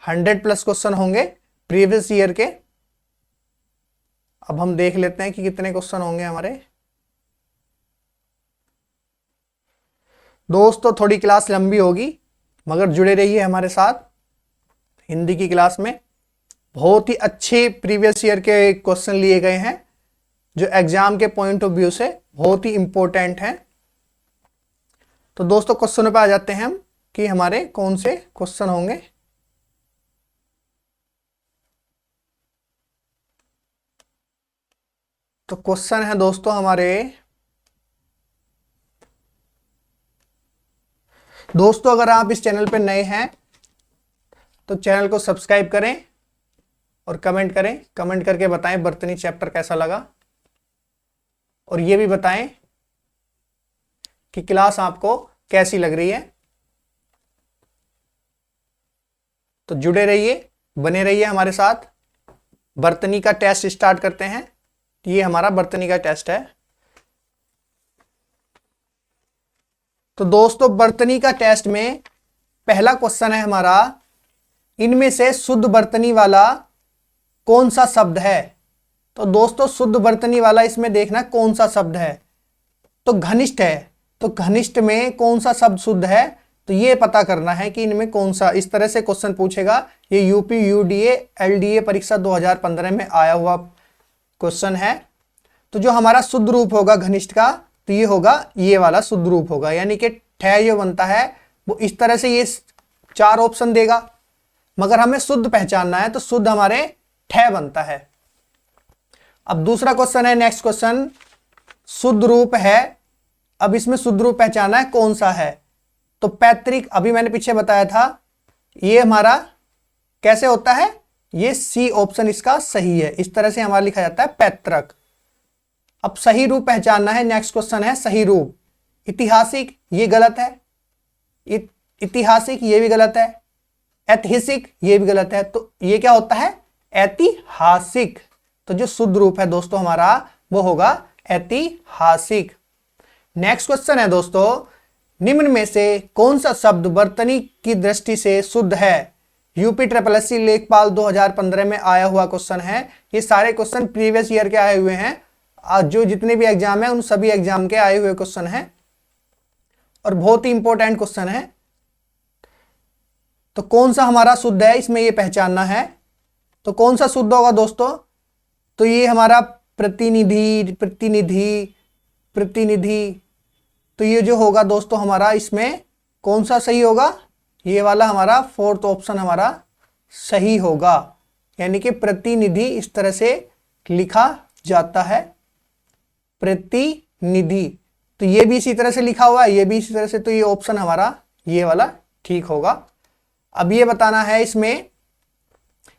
100 प्लस क्वेश्चन होंगे प्रीवियस ईयर के। अब हम देख लेते हैं कि कितने क्वेश्चन होंगे हमारे। दोस्तों थोड़ी क्लास लंबी होगी, मगर जुड़े रहिए हमारे साथ। हिंदी की क्लास में बहुत ही अच्छे प्रीवियस ईयर के क्वेश्चन लिए गए हैं, जो एग्जाम के पॉइंट ऑफ व्यू से बहुत ही इंपॉर्टेंट हैं। तो दोस्तों क्वेश्चनों पे आ जाते हैं हम कि हमारे कौन से क्वेश्चन होंगे। तो क्वेश्चन है दोस्तों हमारे, दोस्तों अगर आप इस चैनल पे नए हैं तो चैनल को सब्सक्राइब करें और कमेंट करें। कमेंट करके बताएं वर्तनी चैप्टर कैसा लगा, और ये भी बताएं कि क्लास आपको कैसी लग रही है। तो जुड़े रहिए, बने रहिए हमारे साथ। वर्तनी का टेस्ट स्टार्ट करते हैं। ये हमारा वर्तनी का टेस्ट है। तो दोस्तों वर्तनी का टेस्ट में पहला क्वेश्चन है हमारा, इनमें से शुद्ध वर्तनी वाला कौन सा शब्द है? तो दोस्तों शुद्ध वर्तनी वाला इसमें देखना कौन सा शब्द है, तो घनिष्ठ है। तो घनिष्ठ में कौन सा शब्द शुद्ध है, तो ये पता करना है कि इनमें कौन सा। इस तरह से क्वेश्चन पूछेगा। ये यूपी यूडीए एलडीए परीक्षा 2015 में आया हुआ क्वेश्चन है। तो जो हमारा शुद्ध रूप होगा घनिष्ठ का, तो ये होगा, ये वाला शुद्ध रूप होगा, यानी कि ठय जो बनता है वो इस तरह से। ये 4 ऑप्शन देगा, मगर हमें शुद्ध पहचानना है, तो शुद्ध हमारे ठय बनता है। अब दूसरा क्वेश्चन है, नेक्स्ट क्वेश्चन, शुद्ध रूप है। अब इसमें शुद्ध रूप पहचानना है कौन सा है। तो पैतृक, अभी मैंने पीछे बताया था, ये हमारा कैसे होता है, ये सी ऑप्शन इसका सही है। इस तरह से हमारा लिखा जाता है पैतृक। अब सही रूप पहचानना है। नेक्स्ट क्वेश्चन है सही रूप। ऐतिहासिक ये गलत है, ऐतिहासिक ये भी गलत है, ऐतिहासिक ये भी गलत है। तो ये क्या होता है? ऐतिहासिक। तो जो शुद्ध रूप है दोस्तों हमारा वो होगा ऐतिहासिक। नेक्स्ट क्वेश्चन है दोस्तों, निम्न में से कौन सा शब्द वर्तनी की दृष्टि से शुद्ध है? यूपी ट्रिपल एससी लेखपाल 2015 में आया हुआ क्वेश्चन है। ये सारे क्वेश्चन प्रीवियस ईयर के आए हुए हैं। जो जितने भी एग्जाम है उन सभी एग्जाम के आए हुए क्वेश्चन हैं और बहुत ही इंपॉर्टेंट क्वेश्चन है। तो कौन सा हमारा शुद्ध है इसमें ये पहचानना है। तो कौन सा शुद्ध होगा दोस्तों? तो ये हमारा प्रतिनिधि प्रतिनिधि प्रतिनिधि। तो ये जो होगा दोस्तों हमारा इसमें कौन सा सही होगा? ये वाला हमारा फोर्थ ऑप्शन हमारा सही होगा, यानी कि प्रतिनिधि इस तरह से लिखा जाता है, प्रतिनिधि। तो ये भी इसी तरह से लिखा हुआ है, ये भी इसी तरह से। तो ये ऑप्शन हमारा ये वाला ठीक होगा। अब ये बताना है इसमें,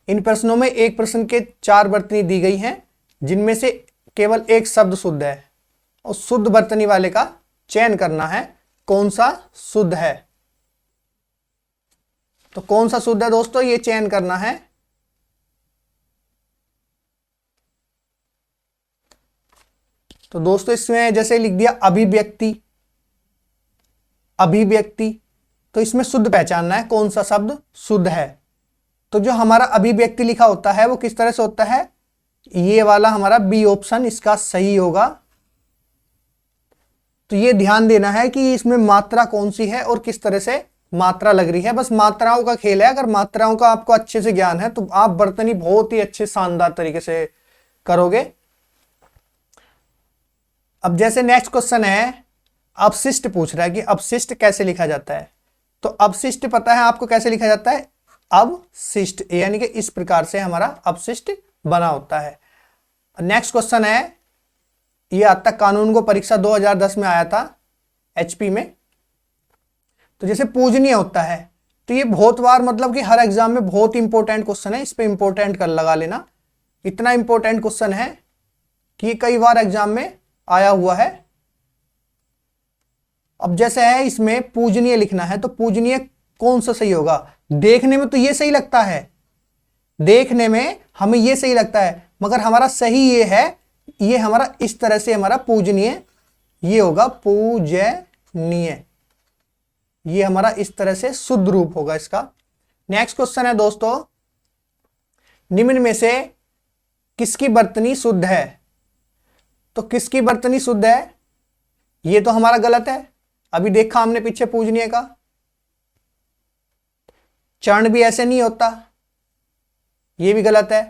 इन प्रश्नों में एक प्रश्न के 4 वर्तनी दी गई हैं जिनमें से केवल एक शब्द शुद्ध है और शुद्ध वर्तनी वाले का चयन करना है कौन सा शुद्ध है। तो कौन सा शुद्ध है दोस्तों ये चयन करना है। तो दोस्तों इसमें जैसे लिख दिया अभिव्यक्ति, अभिव्यक्ति। तो इसमें शुद्ध पहचानना है कौन सा शब्द शुद्ध है। तो जो हमारा अभिव्यक्ति लिखा होता है वो किस तरह से होता है? ये वाला हमारा बी ऑप्शन इसका सही होगा। तो ये ध्यान देना है कि इसमें मात्रा कौन सी है और किस तरह से मात्रा लग रही है। बस मात्राओं का खेल है। अगर मात्राओं का आपको अच्छे से ज्ञान है तो आप वर्तनी बहुत ही अच्छे शानदार तरीके से करोगे। अब जैसे नेक्स्ट क्वेश्चन है, अपशिष्ट पूछ रहा है कि अपशिष्ट कैसे लिखा जाता है। तो अपशिष्ट पता है आपको कैसे लिखा जाता है? अवशिष्ट, यानी कि इस प्रकार से हमारा अपशिष्ट बना होता है। नेक्स्ट क्वेश्चन है, ये आज तक कानून को परीक्षा 2010 में आया था एचपी में। तो जैसे पूजनीय होता है, तो ये बहुत बार मतलब कि हर एग्जाम में बहुत इंपॉर्टेंट क्वेश्चन है। इस पे इंपॉर्टेंट कर लगा लेना। इतना इंपॉर्टेंट क्वेश्चन है कि कई बार एग्जाम में आया हुआ है। अब जैसे है इसमें पूजनीय लिखना है, तो पूजनीय कौन सा सही होगा? देखने में तो ये सही लगता है, देखने में हमें ये सही लगता है, मगर हमारा सही ये है, ये हमारा इस तरह से हमारा पूजनीय ये होगा पूजनीय। ये हमारा इस तरह से शुद्ध रूप होगा इसका। नेक्स्ट क्वेश्चन है दोस्तों, निम्न में से किसकी वर्तनी शुद्ध है? तो किसकी वर्तनी शुद्ध है? ये तो हमारा गलत है। अभी देखा हमने पीछे पूजनीय का, चरण भी ऐसे नहीं होता, ये भी गलत है।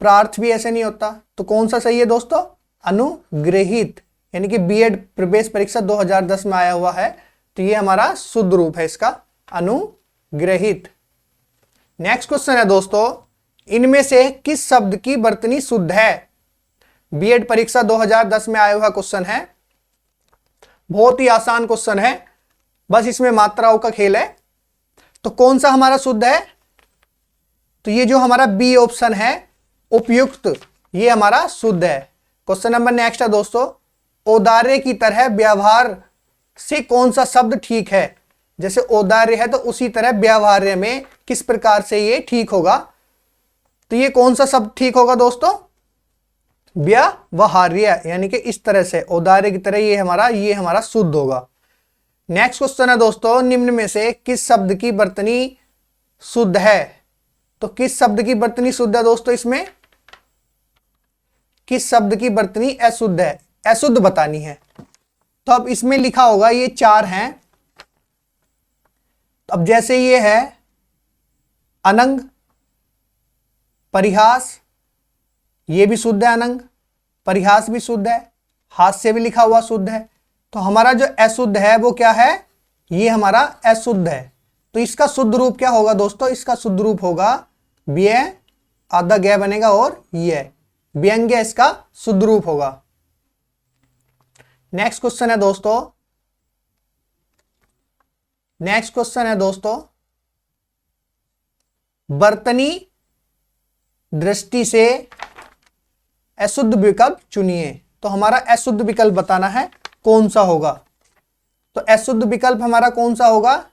प्रार्थ भी ऐसे नहीं होता। तो कौन सा सही है दोस्तों? अनुग्रहित, यानी कि बीएड प्रवेश परीक्षा 2010 में आया हुआ है। तो ये हमारा शुद्ध रूप है इसका, अनुग्रहित। नेक्स्ट क्वेश्चन है दोस्तों, इनमें से किस शब्द की वर्तनी शुद्ध है? बीएड परीक्षा 2010 में आया हुआ क्वेश्चन है। बहुत ही आसान क्वेश्चन है, बस इसमें मात्राओं का खेल है। तो कौन सा हमारा शुद्ध है? तो ये जो हमारा बी ऑप्शन है उपयुक्त, ये हमारा शुद्ध है। क्वेश्चन नंबर नेक्स्ट है दोस्तों, औदार्य की तरह व्यवहार से कौन सा शब्द ठीक है? जैसे औदार्य है तो उसी तरह व्यवहार्य में किस प्रकार से ये ठीक होगा? तो ये कौन सा शब्द ठीक होगा दोस्तों? व्यवहार्य, यानी कि इस तरह से औदार्य की तरह ये हमारा शुद्ध होगा। नेक्स्ट क्वेश्चन है दोस्तों, निम्न में से किस शब्द की वर्तनी शुद्ध है? तो किस शब्द की वर्तनी शुद्ध है दोस्तों? इसमें किस शब्द की वर्तनी अशुद्ध है, अशुद्ध बतानी है। तो अब इसमें लिखा होगा, ये 4 हैं। अब जैसे ये है अनंग, परिहास, ये भी शुद्ध है, अनंग परिहास भी शुद्ध है, हास्य भी लिखा हुआ शुद्ध है। तो हमारा जो अशुद्ध है वो क्या है? ये हमारा अशुद्ध है। तो इसका शुद्ध रूप क्या होगा दोस्तों? इसका शुद्ध रूप होगा व्यय, आधा ग बनेगा और ये व्यंग्य इसका शुद्ध रूप होगा। नेक्स्ट क्वेश्चन है दोस्तों, वर्तनी दृष्टि से अशुद्ध विकल्प चुनिए। तो हमारा अशुद्ध विकल्प बताना है कौन सा होगा। तो अशुद्ध विकल्प हमारा कौन सा होगा,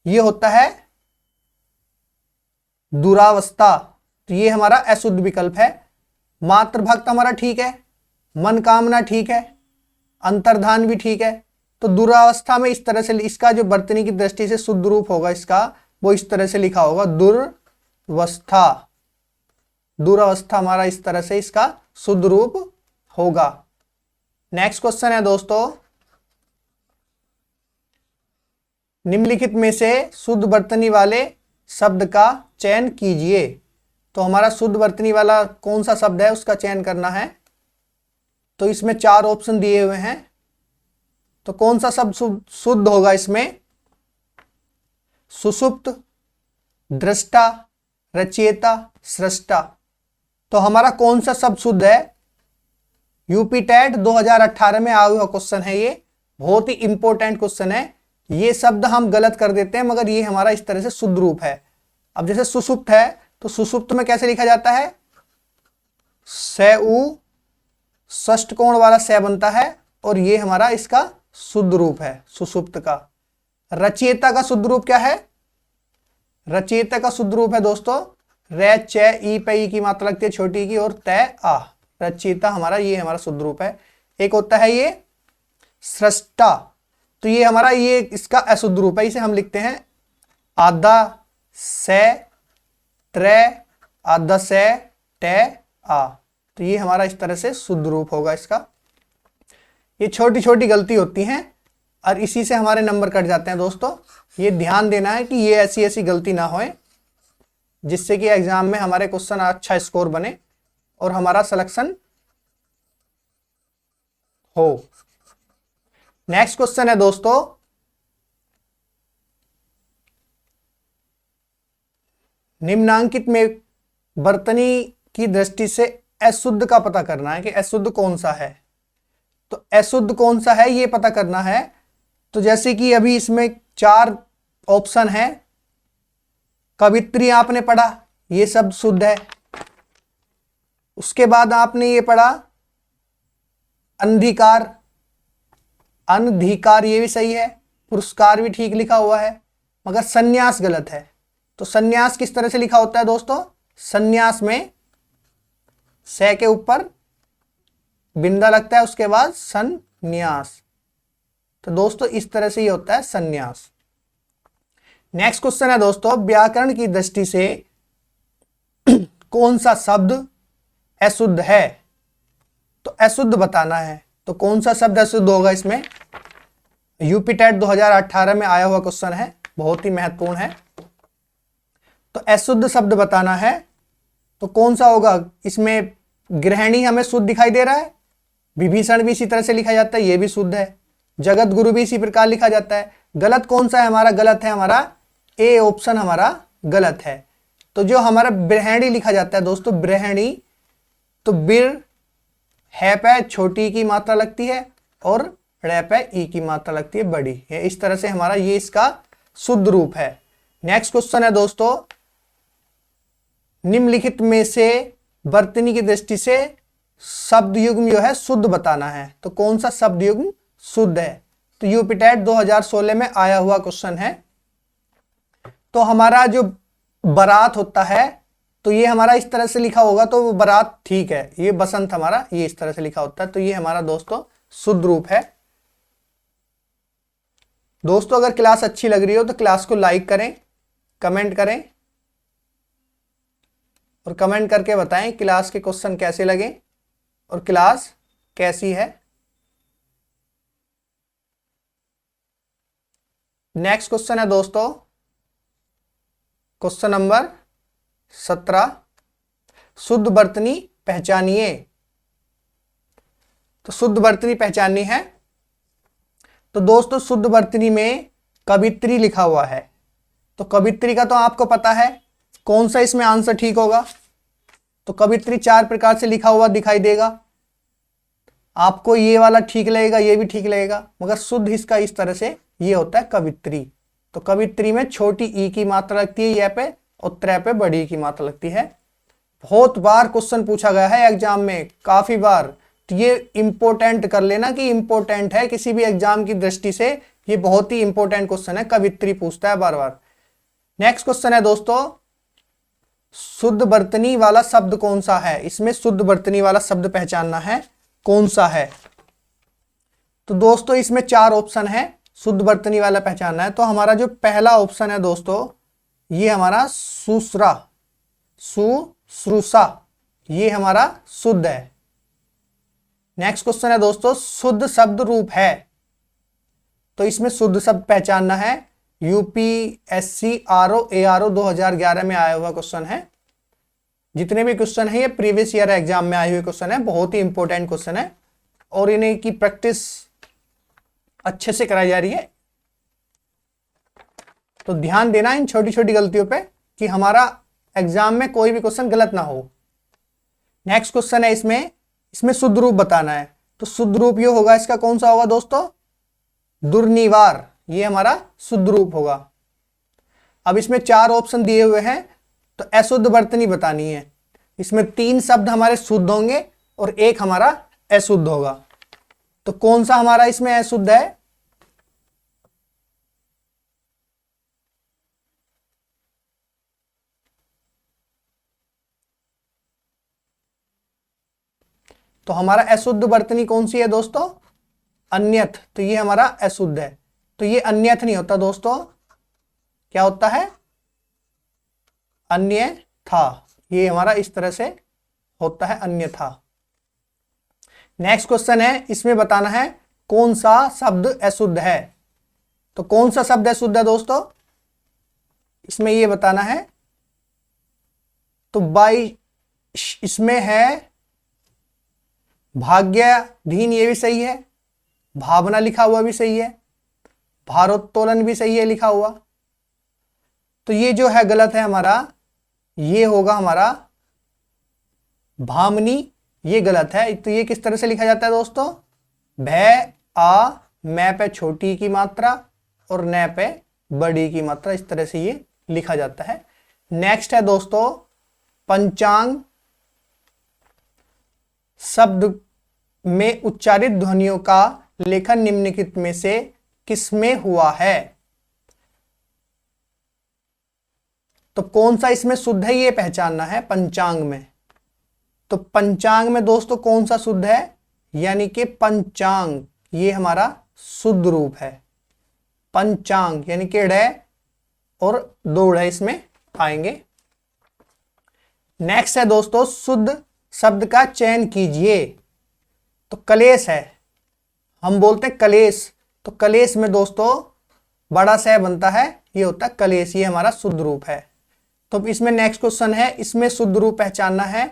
ये होता है दुरावस्था। तो ये हमारा अशुद्ध विकल्प है। मातृभक्त हमारा ठीक है, मनकामना ठीक है, अंतर्धान भी ठीक है। तो दुरावस्था में इस तरह से इसका जो वर्तनी की दृष्टि से शुद्ध रूप होगा इसका, वो इस तरह से लिखा होगा दुर्वस्था। दुरावस्था हमारा इस तरह से इसका शुद्ध रूप होगा। नेक्स्ट क्वेश्चन है दोस्तों, निम्नलिखित में से शुद्ध वर्तनी वाले शब्द का चयन कीजिए। तो हमारा शुद्ध वर्तनी वाला कौन सा शब्द है उसका चयन करना है। तो इसमें 4 ऑप्शन दिए हुए हैं। तो कौन सा शब्द शुद्ध होगा इसमें, सुषुप्त, दृष्टा, रचयिता, सृष्टा। तो हमारा कौन सा शब्द शुद्ध है, यूपी टेट 2018 में आया हुआ क्वेश्चन है। ये बहुत ही इंपॉर्टेंट क्वेश्चन है। ये शब्द हम गलत कर देते हैं, मगर ये हमारा इस तरह से शुद्ध रूप है। अब जैसे सुषुप्त है, तो सुषुप्त में कैसे लिखा जाता है, से उ षष्ठ कोण वाला से बनता है, और ये हमारा इसका शुद्ध रूप है सुषुप्त का। रचयिता का शुद्ध रूप क्या है, रचयिता का शुद्ध रूप है दोस्तों रे च ई पे ई की मात्रा लगती है छोटी की, और तय आ। रचयिता हमारा ये हमारा शुद्ध रूप है। एक होता है ये सृष्टा, तो ये हमारा ये इसका अशुद्ध रूप है। इसे हम लिखते हैं आधा से त्रे आधा से टे आ। तो ये हमारा इस तरह से शुद्ध रूप होगा इसका। ये छोटी छोटी गलती होती हैं और इसी से हमारे नंबर कट जाते हैं दोस्तों। ये ध्यान देना है कि ये ऐसी ऐसी गलती ना होए, जिससे कि एग्जाम में हमारे क्वेश्चन अच्छा स्कोर बने और हमारा सिलेक्शन हो। नेक्स्ट क्वेश्चन है दोस्तों, निम्नांकित में वर्तनी की दृष्टि से अशुद्ध का पता करना है कि अशुद्ध कौन सा है। तो अशुद्ध कौन सा है ये पता करना है। तो जैसे कि अभी इसमें 4 ऑप्शन है। कवित्री आपने पढ़ा, ये सब शुद्ध है। उसके बाद आपने ये पढ़ा अंधिकार, अनधिकार, ये भी सही है। पुरस्कार भी ठीक लिखा हुआ है, मगर संन्यास गलत है। तो संन्यास किस तरह से लिखा होता है दोस्तों, संन्यास में से के ऊपर बिंदा लगता है, उसके बाद संन्यास। तो दोस्तों इस तरह से ये होता है संन्यास। नेक्स्ट क्वेश्चन है दोस्तों, व्याकरण की दृष्टि से कौन सा शब्द अशुद्ध है। तो अशुद्ध बताना है। तो कौन सा शब्द अशुद्ध होगा इसमें, यूपी टेट 2018 में आया हुआ क्वेश्चन है, बहुत ही महत्वपूर्ण है। तो अशुद्ध शब्द बताना है। तो कौन सा होगा इसमें, गृहिणी हमें शुद्ध दिखाई दे रहा है, विभीषण भी इसी तरह से लिखा जाता है, ये भी शुद्ध है। जगत गुरु भी इसी प्रकार लिखा जाता है। गलत कौन सा है हमारा, गलत है हमारा ए ऑप्शन हमारा गलत है। तो जो हमारा ब्रहणी लिखा जाता है दोस्तों, ब्रहणी, तो बिर है पे छोटी की मात्रा लगती है और रे पे ई की मात्रा लगती है बड़ी है। इस तरह से हमारा ये इसका शुद्ध रूप है। नेक्स्ट क्वेश्चन है दोस्तों, निम्नलिखित में से वर्तनी की दृष्टि से शब्द युग्म जो है शुद्ध बताना है। तो कौन सा शब्द युग्म शुद्ध है। तो यूपी टेट 2016 में आया हुआ क्वेश्चन है। तो हमारा जो बारात होता है, तो ये हमारा इस तरह से लिखा होगा, तो वो बारात ठीक है। ये बसंत हमारा ये इस तरह से लिखा होता है। तो ये हमारा दोस्तों शुद्ध रूप है। दोस्तों अगर क्लास अच्छी लग रही हो तो क्लास को लाइक करें, कमेंट करें और कमेंट करके बताएं क्लास के क्वेश्चन कैसे लगे और क्लास कैसी है। नेक्स्ट क्वेश्चन है दोस्तों, क्वेश्चन नंबर 17, शुद्ध वर्तनी पहचानिए। तो शुद्ध वर्तनी पहचाननी है। तो दोस्तों शुद्ध वर्तनी में कवित्री लिखा हुआ है। तो कवित्री का तो आपको पता है, कौन सा इसमें आंसर ठीक होगा। तो कवित्री 4 प्रकार से लिखा हुआ दिखाई देगा। आपको ये वाला ठीक लगेगा, ये भी ठीक लगेगा, मगर शुद्ध इसका इस तरह से ये होता है कवित्री। तो कवित्री में छोटी ई की मात्रा लगती है ये पे, और त्रै पे बड़ी की मात्रा लगती है। बहुत बार क्वेश्चन पूछा गया है एग्जाम में, काफी बार। तो ये इंपॉर्टेंट कर लेना कि इंपॉर्टेंट है किसी भी एग्जाम की दृष्टि से, ये बहुत ही इंपॉर्टेंट क्वेश्चन है, कवित्री पूछता है बार बार। नेक्स्ट क्वेश्चन है दोस्तों, शुद्ध वर्तनी वाला शब्द कौन सा है? इसमें शुद्ध वर्तनी वाला शब्द पहचानना है, कौन सा है? तो दोस्तों इसमें 4 ऑप्शन है शुद्ध वर्तनी वाला पहचानना है। तो हमारा जो पहला ऑप्शन है दोस्तों, ये हमारा सुश्रा, सुश्रूषा, ये हमारा शुद्ध है। नेक्स्ट क्वेश्चन है दोस्तों, शुद्ध शब्द रूप है। तो इसमें शुद्ध शब्द पहचानना है, यूपीएससी आरओ एआरओ 2011 में आया हुआ क्वेश्चन है। जितने भी क्वेश्चन है ये प्रीवियस ईयर एग्जाम में आए हुए क्वेश्चन है, बहुत ही इंपॉर्टेंट क्वेश्चन है और इन्हें की प्रैक्टिस अच्छे से कराई जा रही है। तो ध्यान देना इन छोटी छोटी गलतियों पे कि हमारा एग्जाम में कोई भी क्वेश्चन गलत ना हो। नेक्स्ट क्वेश्चन है, इसमें शुद्ध रूप बताना है। तो शुद्ध रूप ये होगा, इसका कौन सा होगा दोस्तों? दुर्निवार, ये हमारा शुद्ध रूप होगा। अब इसमें 4 ऑप्शन दिए हुए हैं, तो अशुद्ध वर्तनी बतानी है। इसमें 3 शब्द हमारे शुद्ध होंगे और 1 हमारा अशुद्ध होगा। तो कौन सा हमारा इसमें अशुद्ध है? तो हमारा अशुद्ध वर्तनी कौन सी है दोस्तों? अन्यथ। तो ये हमारा अशुद्ध है। तो ये अन्यथ नहीं होता दोस्तों, क्या होता है? अन्यथा। ये हमारा इस तरह से होता है, अन्यथा। नेक्स्ट क्वेश्चन है, इसमें बताना है कौन सा शब्द अशुद्ध है। तो कौन सा शब्द अशुद्ध है दोस्तों? इसमें ये बताना है। तो बाई इसमें है भाग्याधीन, ये भी सही है। भावना लिखा हुआ भी सही है। भारोत्तोलन भी सही है लिखा हुआ। तो ये जो है गलत है हमारा, ये होगा हमारा भामनी, ये गलत है। तो ये किस तरह से लिखा जाता है दोस्तों? भय आ मैं पे छोटी की मात्रा और न पे बड़ी की मात्रा, इस तरह से ये लिखा जाता है। नेक्स्ट है दोस्तों, पंचांग शब्द में उच्चारित ध्वनियों का लेखन निम्नलिखित में से किसमें हुआ है? तो कौन सा इसमें शुद्ध है ये पहचानना है पंचांग में। तो पंचांग में दोस्तों कौन सा शुद्ध है? यानी कि पंचांग, ये हमारा शुद्ध रूप है। पंचांग यानी कि ड़ और 2 ड़ इसमें आएंगे। नेक्स्ट है दोस्तों, शुद्ध शब्द का चयन कीजिए। तो कलेश है, हम बोलते हैं कलेश। तो कलेश में दोस्तों बड़ा स बनता है, ये होता है कलेश, ये हमारा शुद्ध रूप है। तो इसमें नेक्स्ट क्वेश्चन है, इसमें शुद्ध रूप पहचानना है।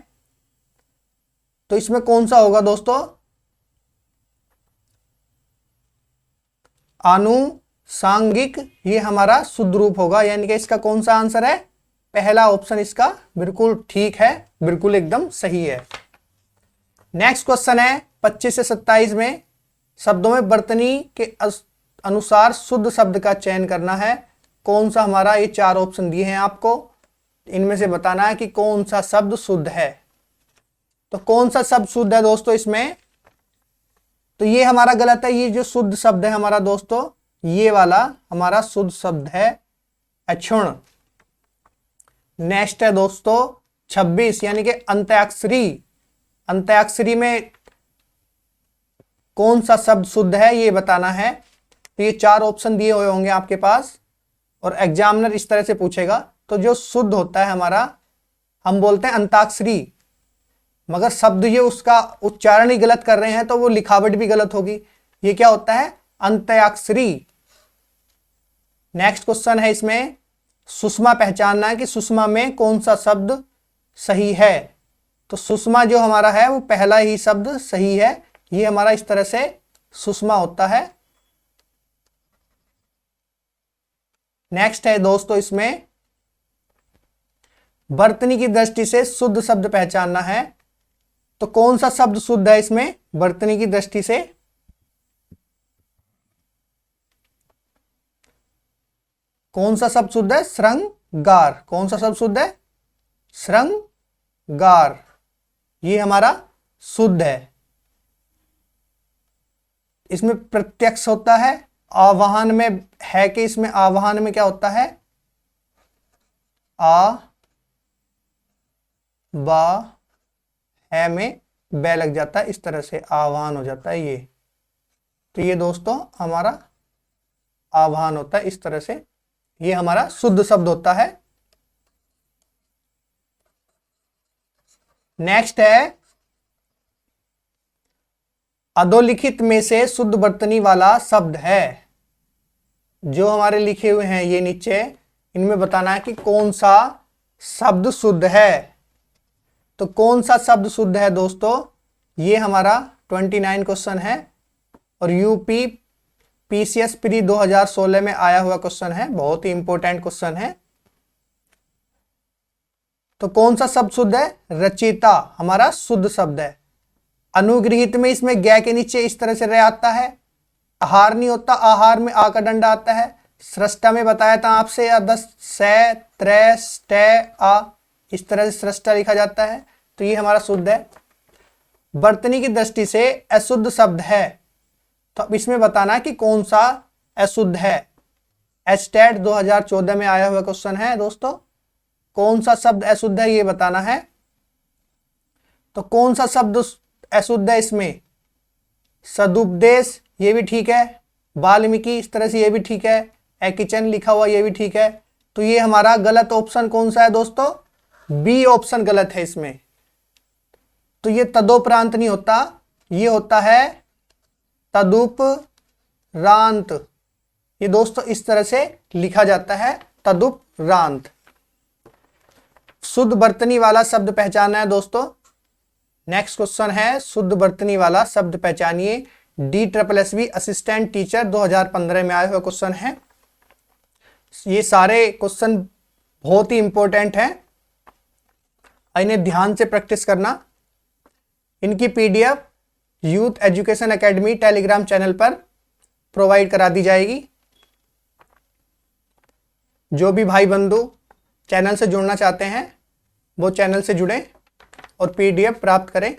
तो इसमें कौन सा होगा दोस्तों? आनुषांगिक, ये हमारा शुद्ध रूप होगा। यानी कि इसका कौन सा आंसर है? पहला ऑप्शन इसका बिल्कुल ठीक है, बिल्कुल एकदम सही है। नेक्स्ट क्वेश्चन है 25 से 27 में, शब्दों में वर्तनी के अनुसार शुद्ध शब्द का चयन करना है। कौन सा हमारा? ये 4 ऑप्शन दिए हैं आपको, इनमें से बताना है कि कौन सा शब्द शुद्ध है। तो कौन सा शब्द शुद्ध है दोस्तों इसमें? तो ये हमारा गलत है। ये जो शुद्ध शब्द है हमारा दोस्तों, ये वाला हमारा शुद्ध शब्द है अक्षुण। नेक्स्ट है दोस्तों 26, यानी कि अंत्याक्षरी। अंत्याक्षरी में कौन सा शब्द शुद्ध है ये बताना है। तो ये 4 ऑप्शन दिए हुए होंगे आपके पास और एग्जामिनर इस तरह से पूछेगा। तो जो शुद्ध होता है हमारा, हम बोलते हैं अंताक्षरी, मगर शब्द ये उसका उच्चारण ही गलत कर रहे हैं तो वो लिखावट भी गलत होगी। ये क्या होता है? अंत्याक्षरी। नेक्स्ट क्वेश्चन है, इसमें सुषमा पहचानना है कि सुषमा में कौन सा शब्द सही है। तो सुषमा जो हमारा है वो पहला ही शब्द सही है, ये हमारा इस तरह से सुषमा होता है। नेक्स्ट है दोस्तों, इसमें वर्तनी की दृष्टि से शुद्ध शब्द पहचानना है। तो कौन सा शब्द शुद्ध है इसमें वर्तनी की दृष्टि से? कौन सा शब्द शुद्ध है? श्रृंगार। कौन सा शब्द शुद्ध है? श्रृंगार। गार, ये हमारा शुद्ध है। इसमें प्रत्यक्ष होता है, आवाहन में है कि इसमें आवाहन में क्या होता है, आ बा है में बै लग जाता है, इस तरह से आवाहन हो जाता है ये। तो ये दोस्तों हमारा आवाहन होता है इस तरह से, ये हमारा शुद्ध शब्द होता है। नेक्स्ट है अधोलिखित में से शुद्ध वर्तनी वाला शब्द है। जो हमारे लिखे हुए हैं ये नीचे, इनमें बताना है कि कौन सा शब्द शुद्ध है। तो कौन सा शब्द शुद्ध है दोस्तों, ये हमारा 29 क्वेश्चन है और यूपी पीसीएस प्री 2016 में आया हुआ क्वेश्चन है, बहुत ही इंपॉर्टेंट क्वेश्चन है। तो कौन सा शब्द शुद्ध है, रचिता हमारा शुद्ध शब्द है। अनुगृहित में इसमें ग के नीचे इस तरह से रह आता है, आहार नहीं होता, आहार में आ का डंडा आता है। सृष्टा में बताया था आपसे, 10 से त्रै टे आ, इस तरह से सृष्टा लिखा जाता है। तो ये हमारा शुद्ध है। वर्तनी की दृष्टि से अशुद्ध शब्द है, तो अब इसमें बताना है कि कौन सा अशुद्ध है। एस्टेट 2014 में आया हुआ क्वेश्चन है दोस्तों, कौन सा शब्द अशुद्ध है ये बताना है। तो कौन सा शब्द अशुद्ध है इसमें, सदुपदेश ये भी ठीक है, वाल्मीकि इस तरह से ये भी ठीक है, किचन लिखा हुआ ये भी ठीक है। तो ये हमारा गलत ऑप्शन कौन सा है दोस्तों, बी ऑप्शन गलत है इसमें। तो ये तदोपरांत नहीं होता, ये होता है तदुपरांत। ये दोस्तों इस तरह से लिखा जाता है, तदुपरांत। शुद्ध वर्तनी वाला शब्द पहचानना है दोस्तों। नेक्स्ट क्वेश्चन है, शुद्ध वर्तनी वाला शब्द पहचानिए। DSSB असिस्टेंट टीचर 2015 में आया हुआ क्वेश्चन है। ये सारे क्वेश्चन बहुत ही इंपॉर्टेंट हैं, इन्हें ध्यान से प्रैक्टिस करना। इनकी PDF youth education academy Telegram channel पर प्रोवाइड करा दी जाएगी। जो भी भाई बंधु चैनल से जुड़ना चाहते हैं वो चैनल से जुड़ें और PDF प्राप्त करें।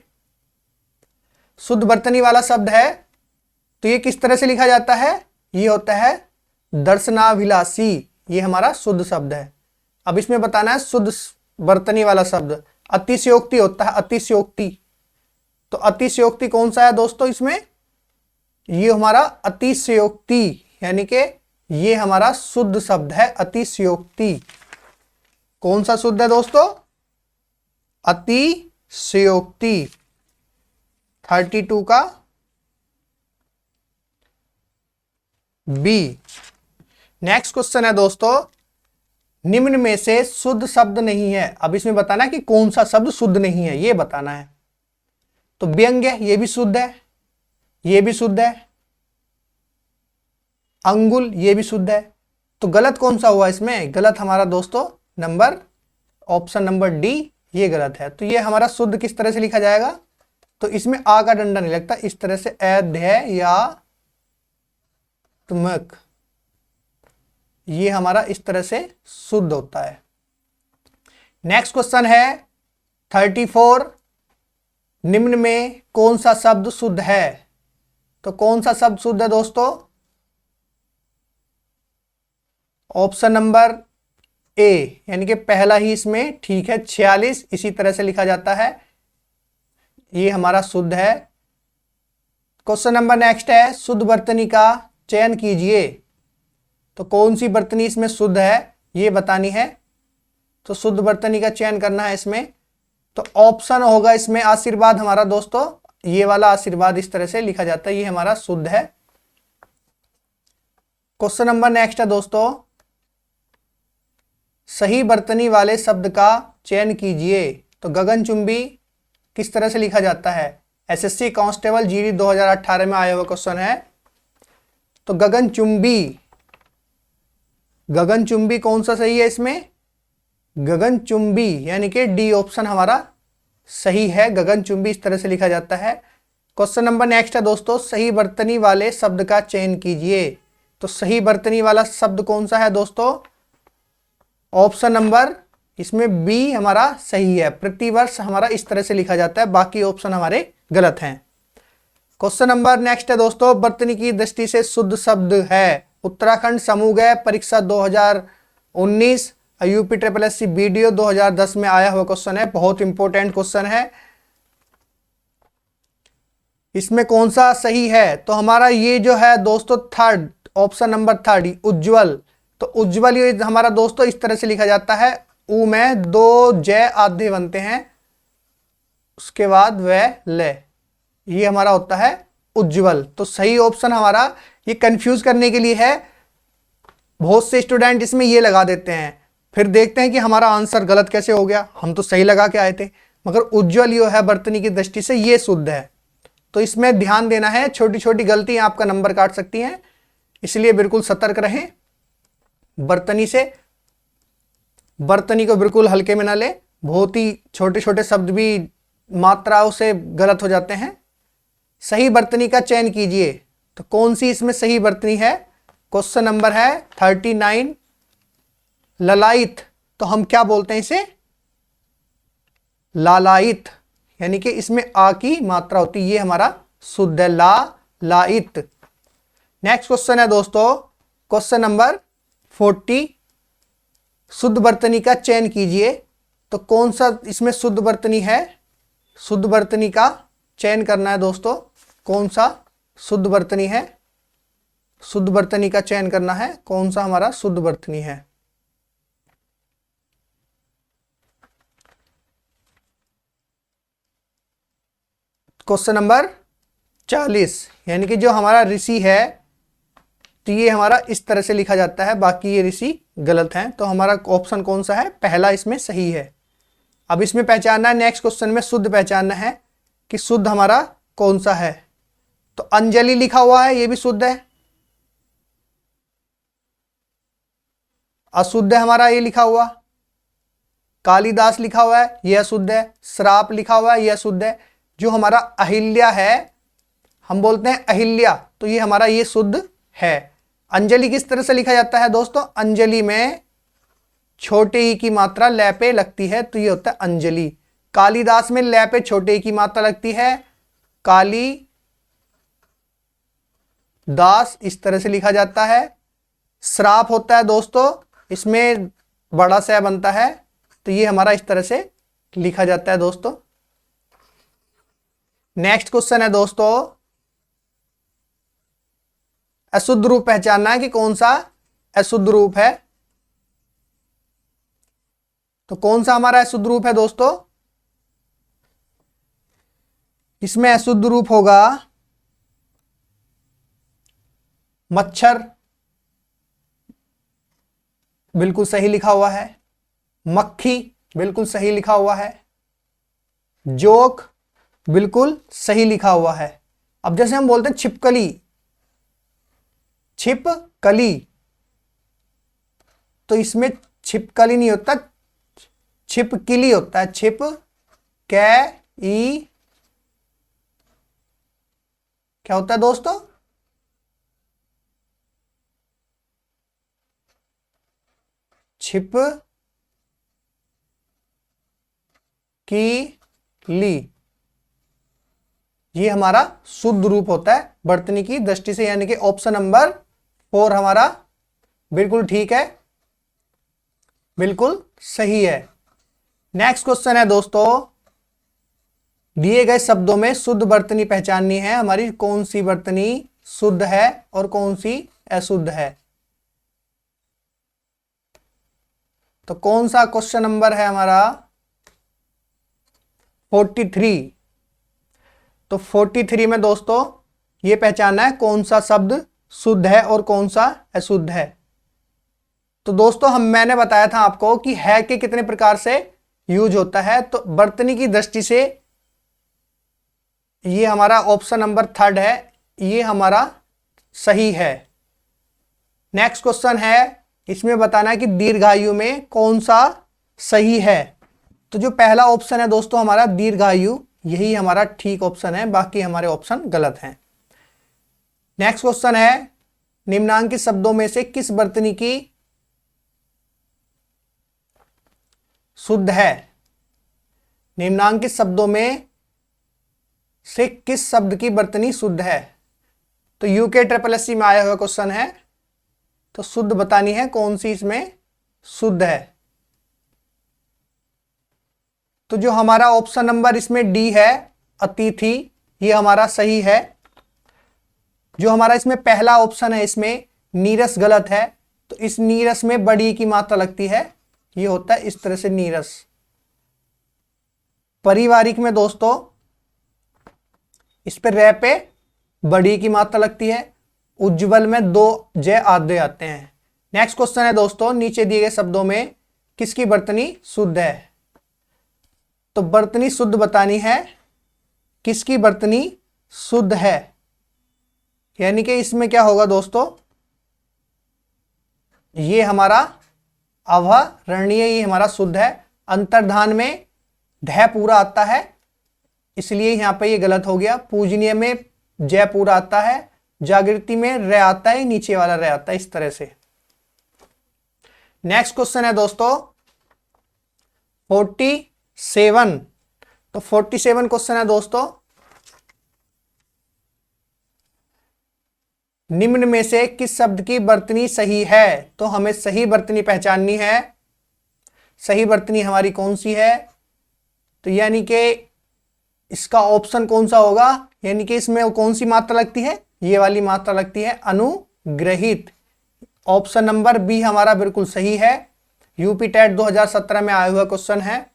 शुद्ध वर्तनी वाला शब्द है, तो ये किस तरह से लिखा जाता है, ये होता है दर्शनाभिलाषी, ये हमारा शुद्ध शब्द है। अब इसमें बताना है शुद्ध वर्तनी वाला शब्द। अतिशयोक्ति होता है, अतिशयोक्ति। तो अतिशयोक्ति कौन सा है दोस्तों इसमें, ये हमारा अतिशयोक्ति, यानी कि ये हमारा शुद्ध शब्द है अतिशयोक्ति। कौन सा शुद्ध है दोस्तों, अतिशयोक्ति। 32 का बी। नेक्स्ट क्वेश्चन है दोस्तों, निम्न में से शुद्ध शब्द नहीं है। अब इसमें बताना है कि कौन सा शब्द शुद्ध नहीं है, ये बताना है। तो व्यंग्य ये भी शुद्ध है, ये भी शुद्ध है। अंगुल ये भी शुद्ध है। तो गलत कौन सा हुआ इसमें, गलत हमारा दोस्तों ऑप्शन नंबर डी, ये गलत है। तो ये हमारा शुद्ध किस तरह से लिखा जाएगा, तो इसमें आ का डंडा नहीं लगता, इस तरह से अध्यय या तुमक, ये हमारा इस तरह से शुद्ध होता है। नेक्स्ट क्वेश्चन है 34, निम्न में कौन सा शब्द शुद्ध है। तो कौन सा शब्द शुद्ध है दोस्तों, ऑप्शन नंबर ए, यानी कि पहला ही इसमें ठीक है। 46 इसी तरह से लिखा जाता है, ये हमारा शुद्ध है। क्वेश्चन नंबर नेक्स्ट है, शुद्ध वर्तनी का चयन कीजिए। तो कौन सी वर्तनी इसमें शुद्ध है ये बतानी है। तो शुद्ध वर्तनी का चयन करना है इसमें। तो ऑप्शन होगा इसमें आशीर्वाद हमारा दोस्तों, ये वाला आशीर्वाद इस तरह से लिखा जाता है, ये हमारा शुद्ध है। क्वेश्चन नंबर नेक्स्ट है दोस्तों, सही वर्तनी वाले शब्द का चयन कीजिए। तो गगनचुंबी किस तरह से लिखा जाता है, SSC कांस्टेबल जीडी 2018 में आया हुआ क्वेश्चन है। तो गगनचुंबी कौन सा सही है इसमें, गगनचुंबी यानी कि डी ऑप्शन हमारा सही है। गगनचुंबी इस तरह से लिखा जाता है। क्वेश्चन नंबर नेक्स्ट है दोस्तों, सही वर्तनी वाले शब्द का चयन कीजिए। तो सही वर्तनी वाला शब्द कौन सा है दोस्तों, ऑप्शन नंबर इसमें बी हमारा सही है, प्रतिवर्ष हमारा इस तरह से लिखा जाता है, बाकी ऑप्शन हमारे गलत हैं। क्वेश्चन नंबर नेक्स्ट है दोस्तों, वर्तनी की दृष्टि से शुद्ध शब्द है। उत्तराखंड समूह परीक्षा 2019 UP triple S C video 2010 में आया हुआ क्वेश्चन है, बहुत इंपॉर्टेंट क्वेश्चन है। इसमें कौन सा सही है? तो हमारा ये जो है दोस्तों थर्ड, ऑप्शन नंबर थर्ड, उज्ज्वल। तो उज्ज्वल ये हमारा दोस्तों इस तरह से लिखा जाता है, ऊ में दो जय आधे बनते हैं, उसके बाद वह ले, ये हमारा होता है उज्ज्वल। तो सही ऑप्शन हमारा, ये कंफ्यूज करने के लिए है, बहुत से स्टूडेंट इसमें ये लगा देते हैं, फिर देखते हैं कि हमारा आंसर गलत कैसे हो गया, हम तो सही लगा के आए थे। मगर उज्ज्वल जो है वर्तनी की दृष्टि से ये शुद्ध है, तो इसमें ध्यान देना है, छोटी छोटी गलतियां आपका नंबर काट सकती हैं, इसलिए बिल्कुल सतर्क रहें। वर्तनी से, वर्तनी को बिल्कुल हल्के में ना ले, बहुत ही छोटे छोटे शब्द भी मात्राओं से गलत हो जाते हैं। सही वर्तनी का चयन कीजिए, तो कौन सी इसमें सही वर्तनी है? क्वेश्चन नंबर है 39, ललायित। तो हम क्या बोलते हैं इसे? लालायित, यानी कि इसमें आ की मात्रा होती है, ये हमारा शुद्ध है, ला लायित। नेक्स्ट क्वेश्चन है दोस्तों, क्वेश्चन नंबर 40, शुद्ध वर्तनी का चयन कीजिए। तो कौन सा इसमें शुद्ध वर्तनी है? शुद्ध वर्तनी का चयन करना है दोस्तों, कौन सा शुद्ध वर्तनी है? शुद्ध वर्तनी का चयन करना है, कौन सा हमारा शुद्ध वर्तनी है? क्वेश्चन नंबर 40, यानी कि जो हमारा ऋषि है, तो ये हमारा इस तरह से लिखा जाता है, बाकी ये ऋषि गलत हैं। तो हमारा ऑप्शन कौन सा है? पहला इसमें सही है। अब इसमें पहचानना है, नेक्स्ट क्वेश्चन में शुद्ध पहचानना है कि शुद्ध हमारा कौन सा है। तो अंजलि लिखा हुआ है, ये भी शुद्ध है। अशुद्ध है हमारा ये लिखा हुआ, कालिदास लिखा हुआ है, यह अशुद्ध है। श्राप लिखा हुआ है, यह अशुद्ध है। जो हमारा अहिल्या है, हम बोलते हैं अहिल्या, तो ये हमारा ये शुद्ध है। अंजलि किस तरह से लिखा जाता है दोस्तों? अंजलि में छोटे ई की मात्रा लै पे लगती है, तो ये होता है अंजलि। कालिदास में लै पे छोटे ई की मात्रा लगती है, काली दास इस तरह से लिखा जाता है। श्राप होता है दोस्तों, इसमें बड़ा सा बनता है, तो ये हमारा इस तरह से लिखा जाता है दोस्तों। नेक्स्ट क्वेश्चन है दोस्तों, अशुद्ध रूप पहचानना है कि कौन सा अशुद्ध रूप है। तो कौन सा हमारा अशुद्ध रूप है दोस्तों? इसमें अशुद्ध रूप होगा मच्छर, बिल्कुल सही लिखा हुआ है। मक्खी बिल्कुल सही लिखा हुआ है। जोक बिल्कुल सही लिखा हुआ है। अब जैसे हम बोलते हैं छिपकली, छिपकली, तो इसमें छिपकली नहीं होता, छिपकिली होता है। छिप कै ई क्या होता है दोस्तों? छिप की ली, ये हमारा शुद्ध रूप होता है वर्तनी की दृष्टि से, यानी कि ऑप्शन नंबर 4 हमारा बिल्कुल ठीक है, बिल्कुल सही है। नेक्स्ट क्वेश्चन है दोस्तों, दिए गए शब्दों में शुद्ध वर्तनी पहचाननी है हमारी, कौन सी वर्तनी शुद्ध है और कौन सी अशुद्ध है। तो कौन सा क्वेश्चन नंबर है हमारा? 43। तो 43 में दोस्तों ये पहचानना है कौन सा शब्द शुद्ध है और कौन सा अशुद्ध है। तो दोस्तों मैंने बताया था आपको कि है के कितने प्रकार से यूज होता है। तो वर्तनी की दृष्टि से ये हमारा ऑप्शन नंबर 3 है, ये हमारा सही है। नेक्स्ट क्वेश्चन है, इसमें बताना है कि दीर्घायु में कौन सा सही है। तो जो पहला ऑप्शन है दोस्तों हमारा दीर्घायु, यही हमारा ठीक ऑप्शन है, बाकी हमारे ऑप्शन गलत हैं। नेक्स्ट क्वेश्चन है, निम्नांकित शब्दों में से किस वर्तनी की शुद्ध है। निम्नांकित शब्दों में से किस शब्द की वर्तनी शुद्ध है? तो यूके ट्रिपल एससी में आया हुआ क्वेश्चन है, तो शुद्ध बतानी है कौन सी इसमें शुद्ध है। तो जो हमारा ऑप्शन नंबर इसमें डी है, अतिथि, ये हमारा सही है। जो हमारा इसमें पहला ऑप्शन है, इसमें नीरस, गलत है। तो इस नीरस में बड़ी की मात्रा लगती है, ये होता है इस तरह से नीरस। पारिवारिक में दोस्तों इस पे रे पे बड़ी की मात्रा लगती है। उज्ज्वल में दो जय आधे आते हैं। नेक्स्ट क्वेश्चन है दोस्तों, नीचे दिए गए शब्दों में किसकी वर्तनी शुद्ध है? तो वर्तनी शुद्ध बतानी है, किसकी वर्तनी शुद्ध है, यानी कि इसमें क्या होगा दोस्तों, ये हमारा अभरणीय, ये हमारा शुद्ध है। अंतर्धान में ढ पूरा आता है, इसलिए यहां पे ये गलत हो गया। पूजनीय में जय पूरा आता है। जागृति में रे आता है, नीचे वाला रे आता है, इस तरह से। नेक्स्ट क्वेश्चन है दोस्तों 47। तो 47 क्वेश्चन है दोस्तों, निम्न में से किस शब्द की वर्तनी सही है? तो हमें सही वर्तनी पहचाननी है। सही वर्तनी हमारी कौन सी है? तो यानी कि इसका ऑप्शन कौन सा होगा, यानी कि इसमें कौन सी मात्रा लगती है? ये वाली मात्रा लगती है, अनुग्रहित। ऑप्शन नंबर बी हमारा बिल्कुल सही है। यूपी टेट 2017 में आया हुआ क्वेश्चन है।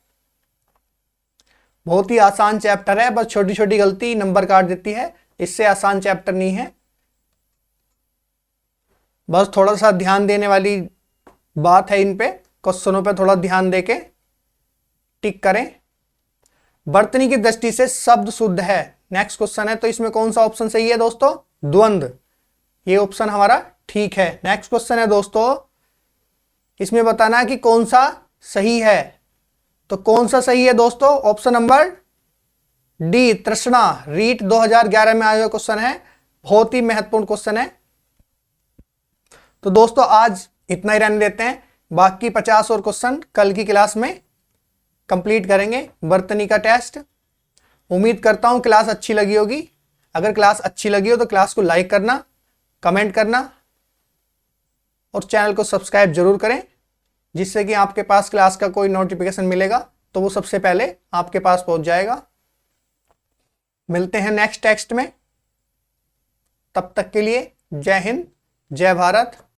बहुत ही आसान चैप्टर है, बस छोटी छोटी गलती नंबर काट देती है, इससे आसान चैप्टर नहीं है। बस थोड़ा सा ध्यान देने वाली बात है, इन पे क्वेश्चनों पे थोड़ा ध्यान देके टिक करें। वर्तनी की दृष्टि से शब्द शुद्ध है। नेक्स्ट क्वेश्चन है, तो इसमें कौन सा ऑप्शन सही है दोस्तों? द्वंद्व, ये ऑप्शन हमारा ठीक है। नेक्स्ट क्वेश्चन है दोस्तों, इसमें बताना है कि कौन सा सही है। तो कौन सा सही है दोस्तों? ऑप्शन नंबर डी, तृष्णा। रीट 2011 में आया हुआ क्वेश्चन है, बहुत ही महत्वपूर्ण क्वेश्चन है। तो दोस्तों आज इतना ही रहने देते हैं, बाकी 50 और क्वेश्चन कल की क्लास में कंप्लीट करेंगे, वर्तनी का टेस्ट। उम्मीद करता हूं क्लास अच्छी लगी होगी। अगर क्लास अच्छी लगी हो तो क्लास को लाइक करना, कमेंट करना और चैनल को सब्सक्राइब जरूर करें, जिससे कि आपके पास क्लास का कोई नोटिफिकेशन मिलेगा तो वो सबसे पहले आपके पास पहुंच जाएगा। मिलते हैं नेक्स्ट टेक्स्ट में, तब तक के लिए जय हिंद, जय भारत,